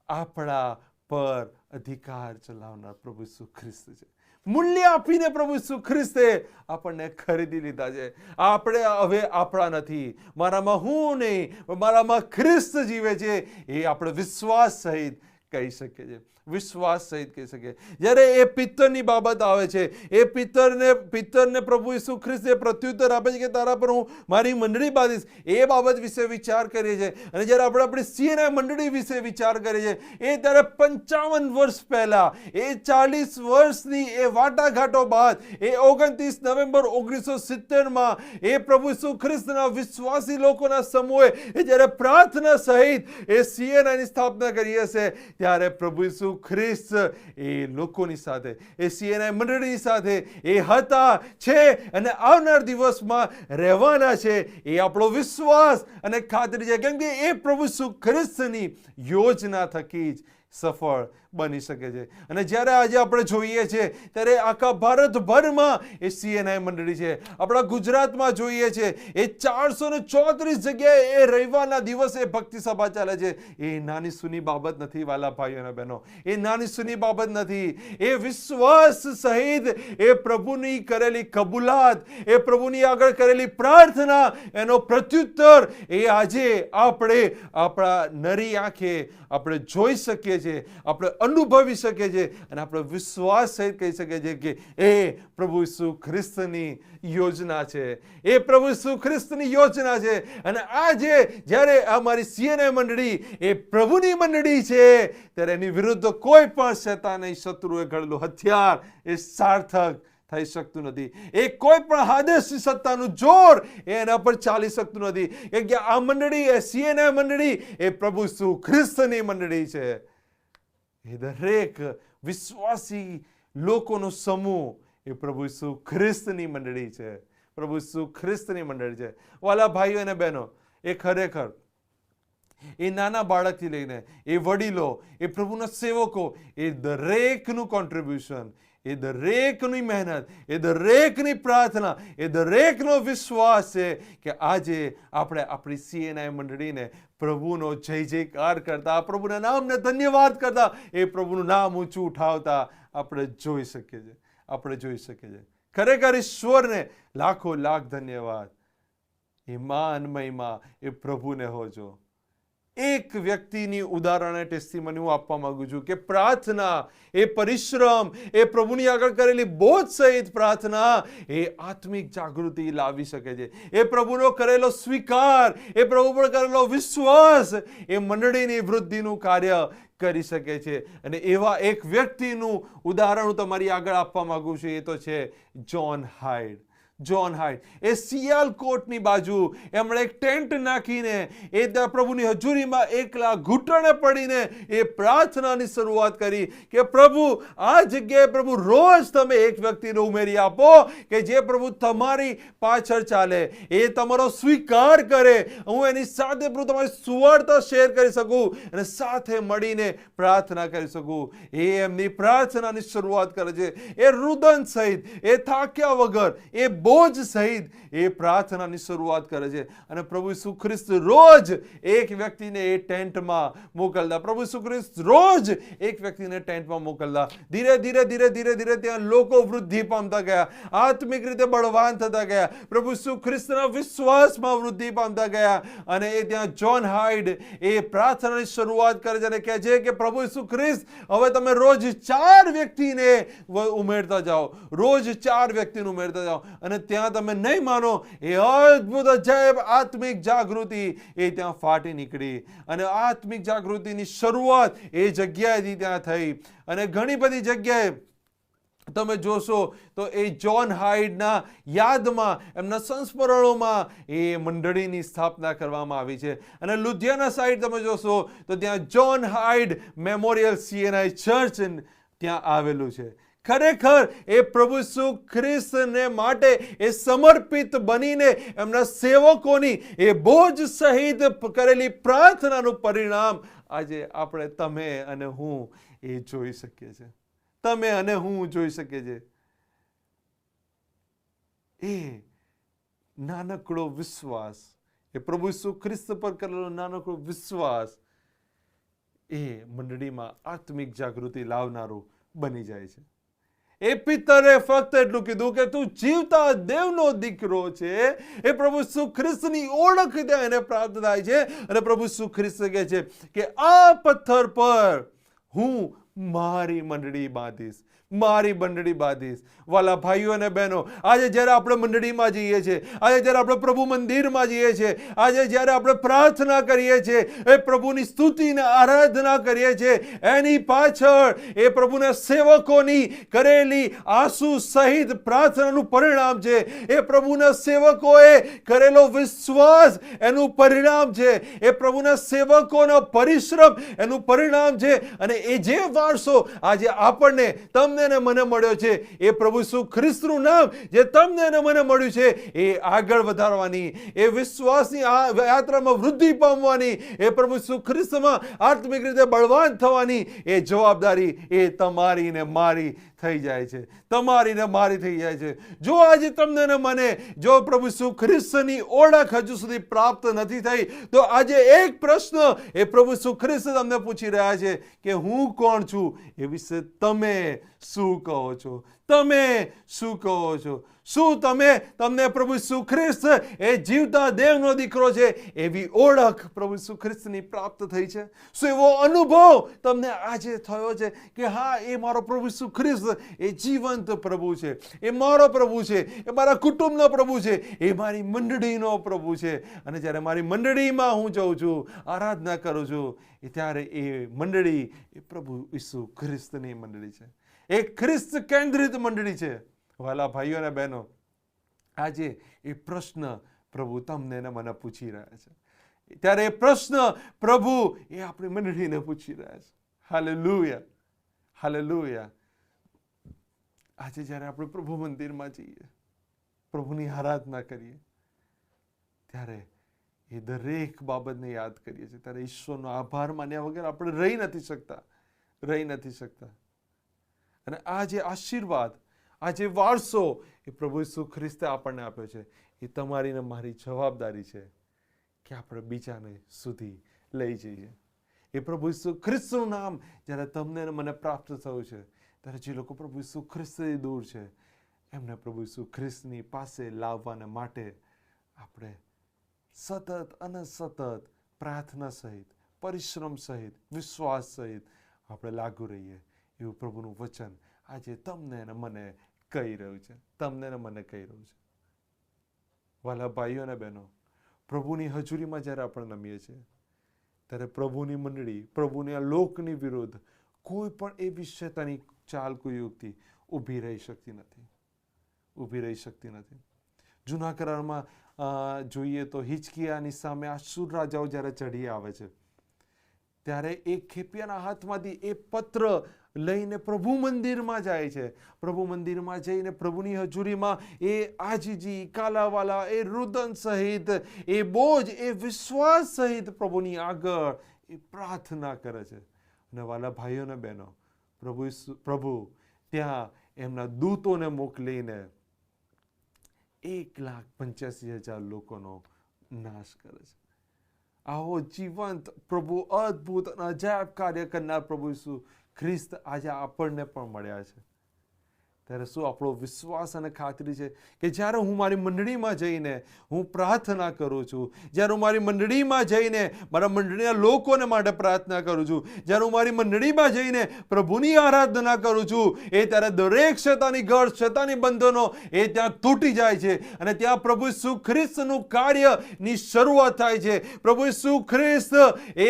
આપણા પર અધિકાર ચલાવનાર પ્રભુ ઈસુ ખ્રિસ્ત છે. મૂલ્ય આપીને પ્રભુ ઈસુ ખ્રિસ્તે આપણને ખરીદી લીધા છે. આપણે હવે આપણા નથી, મારામાં હું નહીં, મારામાં ખ્રિસ્ત જીવે છે, એ આપણે વિશ્વાસ સહિત કહી શકીએ છીએ. વિશ્વાસ સહિત કહી શકીએ. જ્યારે એ પિત્તરની બાબત આવે છે, એ પિત્તરને પ્રભુ ઈસુ ખ્રિસ્તે પ્રત્યુત્તર આપે છે કે તારા પર હું મારી મંડળી બાંધીશ, એ બાબત વિશે વિચાર કરીએ છીએ. અને જ્યારે આપણે આપણી સીએનઆઈ મંડળી વિશે વિચાર કરીએ છીએ, એ ત્યારે 55 વર્ષ પહેલા, એ 40 વર્ષની એ વાટાઘાટો બાદ, એ 29 નવેમ્બર 1970માં એ પ્રભુ ઈસુ ખ્રિસ્તના વિશ્વાસી લોકોના સમૂહે એ જ્યારે પ્રાર્થના સહિત એ સીએનઆઈની સ્થાપના કરી હશે, ત્યારે પ્રભુ ઈસુ ખ્રિસ્ત એ લોકોની સાથે, એ સીએનઆઈ મંડળીની સાથે એ હતા, છે, અને આવનાર દિવસમાં રહેવાના છે. એ આપણો વિશ્વાસ અને ખાતરી છે, કેમ કે એ પ્રભુ ઈસુ ખ્રિસ્તની યોજના થકી જ સફળ બની શકે છે. અને જ્યારે આજે આપણે જોઈએ છીએ, ત્યારે આખા ભારતભરમાં એ સીએનઆઈ મંડળી છે. આપણા ગુજરાતમાં જોઈએ છે, એ 434 જગ્યાએ એ રવિવારના દિવસે ભક્તિ સભા ચાલે છે. એ નાની સૂની બાબત નથી વાલા ભાઈઓ અને બહેનો, એ નાની સૂની બાબત નથી. એ વિશ્વાસ સહિત એ પ્રભુની કરેલી કબૂલાત, એ પ્રભુની આગળ કરેલી પ્રાર્થના, એનો પ્રત્યુત્તર એ આજે આપણે આપણા નરી આંખે આપણે જોઈ શકીએ છીએ, આપણે અનુભવી શકીએ છીએ, અને આપણે વિશ્વાસ સહિત કહી શકીએ છીએ કે એ પ્રભુ ઈસુ ખ્રિસ્તની યોજના છે. એ પ્રભુ ઈસુ ખ્રિસ્તની યોજના છે. અને આજે જ્યારે અમારી સીએનઆઈ મંડળી એ પ્રભુની મંડળી છે, ત્યારે એની વિરુદ્ધ કોઈ પણ શૈતાની શત્રુએ ઘડેલું હથિયાર એ સાર્થક થઈ શકતું નથી. એ કોઈ પણ હાદેસની સત્તાનું જોર એના પર ચાલી શકતું નથી, કેમ કે આ મંડળી, એ સીએનઆઈ મંડળી એ પ્રભુ ઈસુ ખ્રિસ્તની મંડળી છે. એ દરેક વિશ્વાસી લોકોનો સમૂહ એ પ્રભુ ઈસુ ખ્રિસ્તની મંડળી છે. પ્રભુ ઈસુ ખ્રિસ્તની મંડળી છે. વાલા ભાઈઓ અને બહેનો, એ ખરેખર એ નાના બાળકથી લઈને એ વડીલો, એ પ્રભુના સેવકો, એ દરેકનું કોન્ટ્રીબ્યુશન, એ દરેકની મહેનત, એ દરેકની પ્રાર્થના, એ દરેકનો વિશ્વાસ છે કે આજે આપણે આપણી CNI મંડળીને પ્રભુનો જય જયકાર કરતા, પ્રભુના નામને ધન્યવાદ કરતા, એ પ્રભુનું નામ ઊંચું ઉઠાવતા આપણે જોઈ શકીએ છીએ. આપણે જોઈ શકીએ છીએ. ખરેખર ઈશ્વરને લાખો લાખ ધન્યવાદ. એ માન મહિમા એ પ્રભુને હોજો. એક વ્યક્તિની ઉદાહરણ ટેસ્ટિમની હું આપવા માંગુ છું કે પ્રાર્થના, એ પરિશ્રમ, એ પ્રભુની આગળ કરેલી બોજ સહિત પ્રાર્થના એ આત્મિક જાગૃતિ લાવી શકે છે. એ પ્રભુનો કરેલો સ્વીકાર, એ પ્રભુ પર કરેલો વિશ્વાસ એ મંડળીની વૃદ્ધિનું કાર્ય કરી શકે છે. અને એવા એક વ્યક્તિનું ઉદાહરણ હું તમારી આગળ આપવા માંગુ છું. એ તો છે જ્હોન હાઇડ. જ્હોન હાઇડ એ સિયાલકોટની બાજુ એમણે એક ટેન્ટ નાખીને એ ત્યાં પ્રભુની હજુરીમાં એકલા ઘૂંટણે પડીને એ પ્રાર્થનાની શરૂઆત કરી કે પ્રભુ, આ જગ્યાએ પ્રભુ રોજ તમે એક વ્યક્તિને ઉમેરી આપો કે જે પ્રભુ તમારી પાછળ ચાલે, એ તમારો સ્વીકાર કરે, હું એની સાથે પ્રભુ તમારી સુવાર્તા શેર કરી શકું અને સાથે મળીને પ્રાર્થના કરી શકું. એ એમની પ્રાર્થનાની શરૂઆત કરે છે. એ રુદન સહિત, એ થાક્યા વગર, એ બોજ સહિત એ પ્રાર્થનાની શરૂઆત કરે છે. અને પ્રભુ ઈસુ ખ્રિસ્ત રોજ એક વ્યક્તિને એ ટેન્ટમાં મોકલતા. પ્રભુ ઈસુ ખ્રિસ્ત રોજ એક વ્યક્તિને ટેન્ટમાં મોકલતા. ધીરે ધીરે ધીરે ધીરે ધીરે ત્યાં લોકો વૃદ્ધિ પામતા ગયા, આત્મિક રીતે બળવાન થતા ગયા, પ્રભુ ઈસુ ખ્રિસ્તના વિશ્વાસમાં વૃદ્ધિ પામતા ગયા. અને એ ત્યાં જ્હોન હાઇડ એ પ્રાર્થનાની શરૂઆત કરે છે અને કહે છે કે પ્રભુ ઈસુ ખ્રિસ્ત, હવે તમે રોજ 4 વ્યક્તિને ઉમેરતા જાઓ, રોજ 4 વ્યક્તિને ઉમેરતા જાઓ. અને ત્યાં તમે નહીં માનો, એ અદ્ભુત અજાયબ આત્મિક જાગૃતિ એ ત્યાં ફાટી નીકળી. અને આત્મિક જાગૃતિની શરૂઆત એ જગ્યાએથી ત્યાં થઈ. અને ઘણી બધી જગ્યાએ તમે જોશો તો એ જ્હોન હાઇડના યાદમાં, એમના સંસ્મરણોમાં એ મંડળીની સ્થાપના કરવામાં આવી છે. અને લુધિયાના સાઇડ તમે જોશો તો ત્યાં John hide memorial CNI church ત્યાં આવેલું છે. ખરેખર એ પ્રભુ ઈસુ ખ્રિસ્તને માટે એ સમર્પિત બનીને એમના સેવકોની એ બોજ સહિત કરેલી પ્રાર્થનાનું પરિણામ આજે આપણે તમે અને હું એ જોઈ શકીએ છીએ. તમે અને હું જોઈ શકીએ છીએ. એ નાનકડો વિશ્વાસ, એ પ્રભુ ઈસુ ખ્રિસ્ત પર કરેલો નાનકડો વિશ્વાસ એ મંડળીમાં આત્મિક જાગૃતિ લાવનારું બની જાય છે. એ પિતરે ફક્ત એટલું કીધું કે તું જીવતા દેવનો દીકરો છે. એ પ્રભુ ઈસુ ખ્રિસ્તની ઓળખ ત્યાં એને પ્રાપ્ત થાય છે. અને પ્રભુ ઈસુ ખ્રિસ્ત કહે છે કે આ પથ્થર પર હું મારી મંડળી બાંધીશ, મારી મંડળી બાંધીશ. વાલા ભાઈઓ અને બહેનો, આજે જ્યારે આપણે મંડળીમાં જઈએ છીએ, આજે જ્યારે આપણે પ્રભુ મંદિરમાં જઈએ છીએ, આજે જ્યારે આપણે પ્રાર્થના કરીએ છીએ, એ પ્રભુની સ્તુતિને આરાધના કરીએ છીએ, એની પાછળ એ પ્રભુના સેવકોની કરેલી આંસુ સહિત પ્રાર્થનાનું પરિણામ છે. એ પ્રભુના સેવકોએ કરેલો વિશ્વાસ એનું પરિણામ છે. એ પ્રભુના સેવકોનો પરિશ્રમ એનું પરિણામ છે. અને એ જે વારસો આજે આપણને, તમને ને મને મળ્યો છે, એ પ્રભુ ઈસુ ખ્રિસ્તનું નામ જે તમને ને મને મળ્યું છે, એ આગળ વધારવાની, એ વિશ્વાસની યાત્રામાં વૃદ્ધિ પામવાની, એ પ્રભુ ઈસુ ખ્રિસ્તમાં આત્મિક રીતે બળવાન થવાની એ જવાબદારી એ તમારી ને મારી થઈ જાય છે. તમારી ને મારી થઈ જાય છે. જો આજે તમને ને મને જો પ્રભુ ઈસુ ખ્રિસ્તની ઓળખ હજુ સુધી પ્રાપ્ત નથી થઈ, તો આજે એક પ્રશ્ન એ પ્રભુ ઈસુ ખ્રિસ્ત તમને પૂછી રહ્યા છે કે હું કોણ છું? એ વિશે તમે શું કહો છો? તમે શું કહો છો? શું તમને પ્રભુ ઈસુ ખ્રિસ્ત એ જીવતા દેવનો દીકરો છે એવી ઓળખ પ્રભુ ઈસુ ખ્રિસ્તની પ્રાપ્ત થઈ છે? શું એવો અનુભવ તમને આજે થયો છે કે હા, એ મારો પ્રભુ ઈસુ ખ્રિસ્ત એ જીવંત પ્રભુ છે, એ મારો પ્રભુ છે, એ મારા કુટુંબનો પ્રભુ છે, એ મારી મંડળીનો પ્રભુ છે. અને જ્યારે મારી મંડળીમાં હું જાઉં છું, આરાધના કરું છું, ત્યારે એ મંડળી એ પ્રભુ ઈસુ ખ્રિસ્તની મંડળી છે. એ ખ્રિસ્ત કેન્દ્રિત મંડળી છે. વાલા ભાઈઓ અને બહેનો, આજે એ પ્રશ્ન પ્રભુ તમને ને મને પૂછી રહ્યા છે. ત્યારે એ પ્રશ્ન પ્રભુ એ આપણી મંડળીને પૂછી રહ્યા છે. Hallelujah, hallelujah. આજે જ્યારે આપણે પ્રભુ મંદિરમાં જઈએ, પ્રભુની આરાધના કરીએ, ત્યારે એ દરેક બાબતને યાદ કરીએ છીએ, ત્યારે ઈશ્વરનો આભાર માન્યા વગર આપણે રહી નથી શકતા. અને આ જે આશીર્વાદ, આ જે વારસો એ પ્રભુ ઈસુ ખ્રિસ્તે આપણને આપ્યો છે, એ તમારી ને મારી જવાબદારી છે કે આપણે બીજાને સુધી લઈ જઈએ. એ પ્રભુ ઈસુ ખ્રિસ્તનું નામ જ્યારે તમને ને મને પ્રાપ્ત થયું છે, ત્યારે જે લોકો પ્રભુ ઈસુ ખ્રિસ્તથી દૂર છે, એમને પ્રભુ ઈસુ ખ્રિસ્તની પાસે લાવવાને માટે આપણે સતત અને સતત પ્રાર્થના સહિત, પરિશ્રમ સહિત, વિશ્વાસ સહિત આપણે લાગુ રહીએ, એવું પ્રભુનું વચન આજે તમને ને મને કહી રહ્યું છે. વાલા ભાઈઓ અને બહેનો, પ્રભુની હજુરીમાં જ્યારે આપણે નમીએ છીએ, ત્યારે પ્રભુની મંડળી, પ્રભુની આ લોકની વિરુદ્ધ કોઈ પણ એવી શૈતાની ચાલ, કોઈ યુક્તિ ઊભી રહી શકતી નથી. જૂના કરારમાં જોઈએ તો હિચકિયાની સામે આસુર રાજાઓ જ્યારે ચઢી આવે છે, ત્યારે એ ખેપિયાના હાથમાંથી એ પત્ર લઈને પ્રભુ મંદિરમાં જાય છે. પ્રભુ મંદિરમાં જઈને પ્રભુની હજુરીમાં એ આજીજી, કાલાવાલા, એ રુદન સહિત, એ બોજ, એ વિશ્વાસ સહિત પ્રભુની આગળ એ પ્રાર્થના કરે છે. અને વાલા ભાઈઓ અને બહેનો, પ્રભુ ત્યાં એમના દૂતોને મોકલીને 1,85,000 લોકોનો નાશ કરે છે. આવો જીવંત પ્રભુ, અદ્ભુત અને અજાયબ કાર્ય કરનાર પ્રભુ ઈસુ ખ્રિસ્ત આજે આપણને પણ મળ્યા છે. ત્યારે શું આપણો વિશ્વાસ અને ખાતરી છે કે જ્યારે હું મારી મંડળીમાં જઈને હું પ્રાર્થના કરું છું, જ્યારે હું મારી મંડળીમાં જઈને મારા મંડળીના લોકોને માટે પ્રાર્થના કરું છું, જ્યારે હું મારી મંડળીમાં જઈને પ્રભુની આરાધના કરું છું, એ ત્યારે દરેક શૈતાની ગઢ, શૈતાની બંધનો એ ત્યાં તૂટી જાય છે અને ત્યાં પ્રભુ ઈસુ ખ્રિસ્તનું કાર્યની શરૂઆત થાય છે. પ્રભુ ઈસુ ખ્રિસ્ત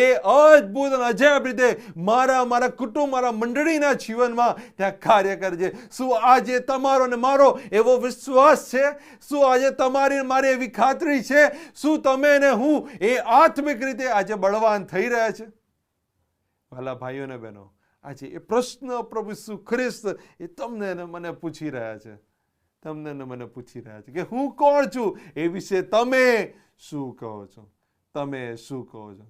એ અદ્ભુત અને અજાયબ રીતે મારા કુટુંબ, મારા મંડળીના જીવનમાં ત્યાં કાર્ય કરે છે. શું આજે તમારો ને મારો એવો વિશ્વાસ છે? શું આજે તમારી મારી એવી ખાતરી છે? શું તમે ને હું એ આત્મિક રીતે આજે બળવાન થઈ રહ્યા છે? વાલા ભાઈઓ ને બહેનો, આજે એ પ્રશ્ન પ્રભુ ઈસુ ખ્રિસ્ત એ તમને ને મને પૂછી રહ્યા છે, કે હું કોણ છું? એ વિશે તમે શું કહો છો?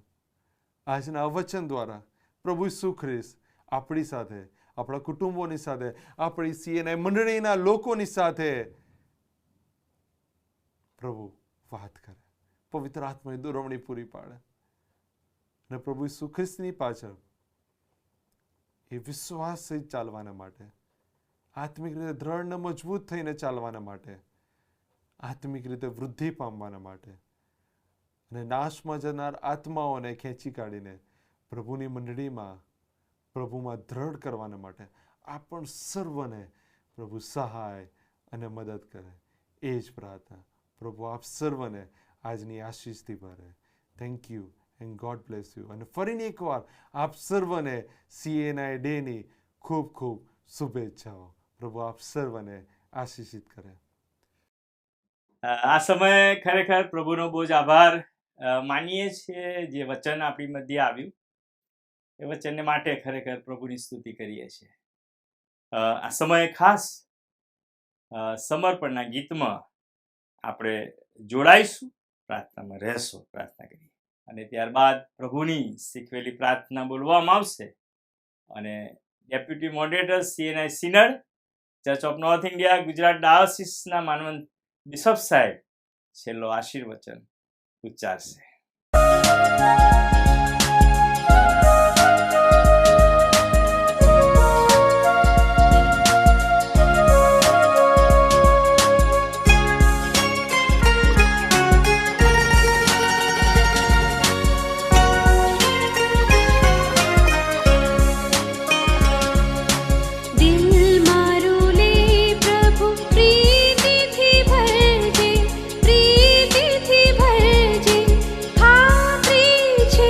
આજના વચન દ્વારા પ્રભુ ઈસુ ખ્રિસ્ત આપણી સાથે, આપણા કુટુંબોની સાથે, આપણી CNI મંડળીના લોકોની સાથે પ્રભુ વાત કરે, પવિત્ર આત્માની દોરવણી પૂરી પાડે અને પ્રભુ ઈસુ ખ્રિસ્તની પાછળ એ વિશ્વાસ સહિત ચાલવાના માટે, આત્મિક રીતે દ્રઢ અને મજબૂત થઈને ચાલવાના માટે, આત્મિક રીતે વૃદ્ધિ પામવાના માટે અને નાશમાં જનાર આત્માઓને ખેંચી કાઢીને પ્રભુની મંડળીમાં, પ્રભુમાં દ્રઢ કરવાના માટે આપણ સર્વને પ્રભુ સહાય અને મદદ કરે. એ જ પ્રાર્થના. પ્રભુ આપ સર્વને આજની આશીષથી ભરે. Thank you and God bless you. અને ફરીને એકવાર આપ સર્વને CNI ડેની ખૂબ ખૂબ શુભેચ્છાઓ. પ્રભુ આપ સર્વને આશીષિત કરે. આ સમયે ખરેખર પ્રભુનો બહુ જ આભાર માનીએ છીએ જે વચન આપણી મધ્ય આવ્યું, એ વચનને માટે ખરેખર પ્રભુની સ્તુતિ કરીએ છીએ. આ સમયે ખાસ સમર્પણના ગીતમાં આપણે જોડાઈશું, પ્રાર્થનામાં રહેશું, પ્રાર્થના કરીએ અને ત્યારબાદ પ્રભુની શીખવેલી પ્રાર્થના બોલવામાં આવશે અને deputy moderator CNI synod church of north India Gujarat ડાયોસિસના માનવંત બિશપ સાહેબ છેલ્લો આશીર્વચન ઉચ્ચારશે. પ્રીતિથી ભરજે, ખાતરી છે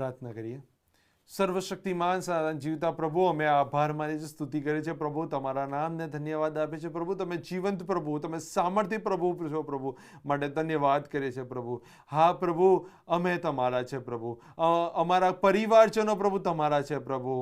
પ્રાર્થના કરીએ. સર્વશક્તિમાન સનાતન જીવતા પ્રભુ, અમે આભાર માની છે, સ્તુતિ કરીએ છીએ પ્રભુ, તમારા નામને ધન્યવાદ આપે છે પ્રભુ. તમે જીવંત પ્રભુ, તમે સામર્થ્ય પ્રભુ છો પ્રભુ, માટે ધન્યવાદ કરીએ છીએ પ્રભુ. હા પ્રભુ, અમે તમારા છે પ્રભુ, અમારા પરિવારજનો પ્રભુ તમારા છે પ્રભુ.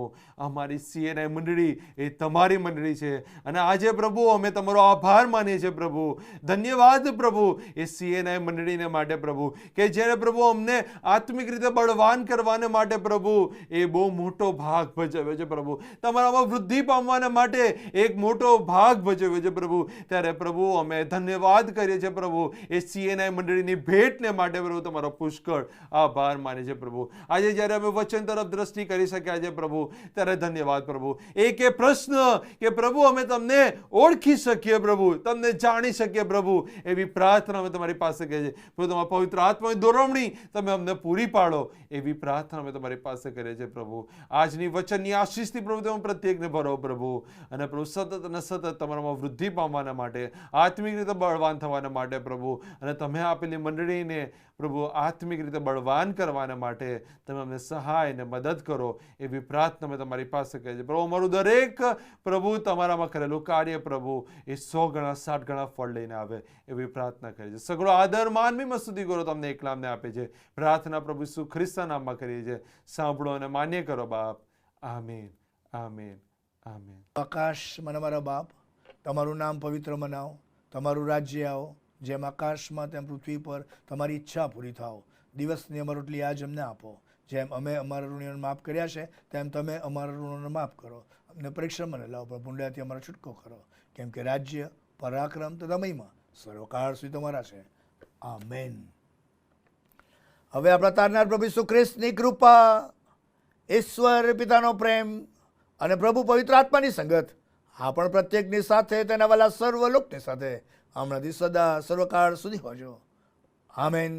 અમારી CNI મંડળી એ તમારી મંડળી છે, અને આજે પ્રભુ અમે તમારો આભાર માનીએ છીએ પ્રભુ. ધન્યવાદ પ્રભુ એ CNI મંડળીને માટે પ્રભુ, કે જેને પ્રભુ અમને આત્મિક રીતે બળવાન કરવાને માટે પ્રભુ એ બહુ મોટો ભાગ ભજવ્યો છે પ્રભુ. તમારામાં વૃદ્ધિ પામવાના માટે એક મોટો ભાગ ભજવ્યો છે પ્રભુ. ત્યારે પ્રભુ અમે ધન્યવાદ કરીએ છીએ પ્રભુ એ CNI મંડળીની ભેટને માટે પ્રભુ તમારો પુષ્કળ આભાર માનીએ છીએ પ્રભુ. આજે જ્યારે અમે વચન તરફ દ્રષ્ટિ કરી શક્યા છે પ્રભુ, ત્યારે ધન્યવાદ પ્રભુ. એક એ પ્રશ્ન કે પ્રભુ અમે તમને ઓળખી શકીએ પ્રભુ, તમને જાણી શકીએ પ્રભુ, એવી પ્રાર્થના અમે તમારી પાસે કરીએ છીએ પ્રભુ. તમારા પવિત્ર આત્માની દોરવણી તમે અમને પૂરી પાડો, એવી પ્રાર્થના અમે તમારી પાસે કરીએ છીએ પ્રભુ. આજની વચનની આશીષથી પ્રભુ તમે પ્રત્યેકને ભરો પ્રભુ, અને પ્રભુ સતત અને સતત તમારામાં વૃદ્ધિ પામવાના માટે, આત્મિક રીતે બળવાન થવાના માટે પ્રભુ, અને તમે આપેલી મંડળીને પ્રભુ આત્મિક રીતે બળવાન કરવાના માટે તમે અમને સહાય અને મદદ કરો, એવી પ્રાર્થના અમે તમારી પાસે કરીએ છીએ પ્રભુ. અમારું દરેક પ્રભુ તમારામાં કરેલું કાર્ય પ્રભુ એ 100 ગણા 60 ગણા ફળ લઈને આવે, એવી પ્રાર્થના કરીએ છીએ. સગળો આદર માનવીમાં સ્તુતિ કરો તમને એકલામને આપે છે. પ્રાર્થના પ્રભુ ઈસુ ખ્રિસ્તના નામમાં કરીએ છીએ. સાંભળો અને માન્ય કરો બાપ. આમીન, આમીન, આમીન. આકાશમાં અમારા બાપ, તમારું નામ પવિત્ર મનાવો, તમારું રાજ્ય આવો, જેમ આકાશમાં તેમ પૃથ્વી પર તમારી ઈચ્છા પૂરી થાવ. દિવસની અમારી રોટલી આજ અમને આપો, જેમ અમે અમારા ઋણીઓને માફ કર્યા છે તેમ તમે અમારા ઋણોને માફ કરો. અમને પરીક્ષામાં ન લાવો, પણ પુંડાથી અમારો છૂટકો કરો, કેમ કે રાજ્ય, પરાક્રમ તથા મહિમા સર્વકાળ સુધી તમારા છે. આમેન. હવે આપણા તારનાર પ્રભુ ઈસુ ખ્રિસ્તની કૃપા, ઈશ્વર પિતાનો પ્રેમ અને પ્રભુ પવિત્ર આત્માની સંગત આપણ પ્રત્યેકની સાથે, તેના વાલા સર્વ લોકની સાથે હમણાંથી સદા સર્વકાળ સુધી હોજો. આમેન.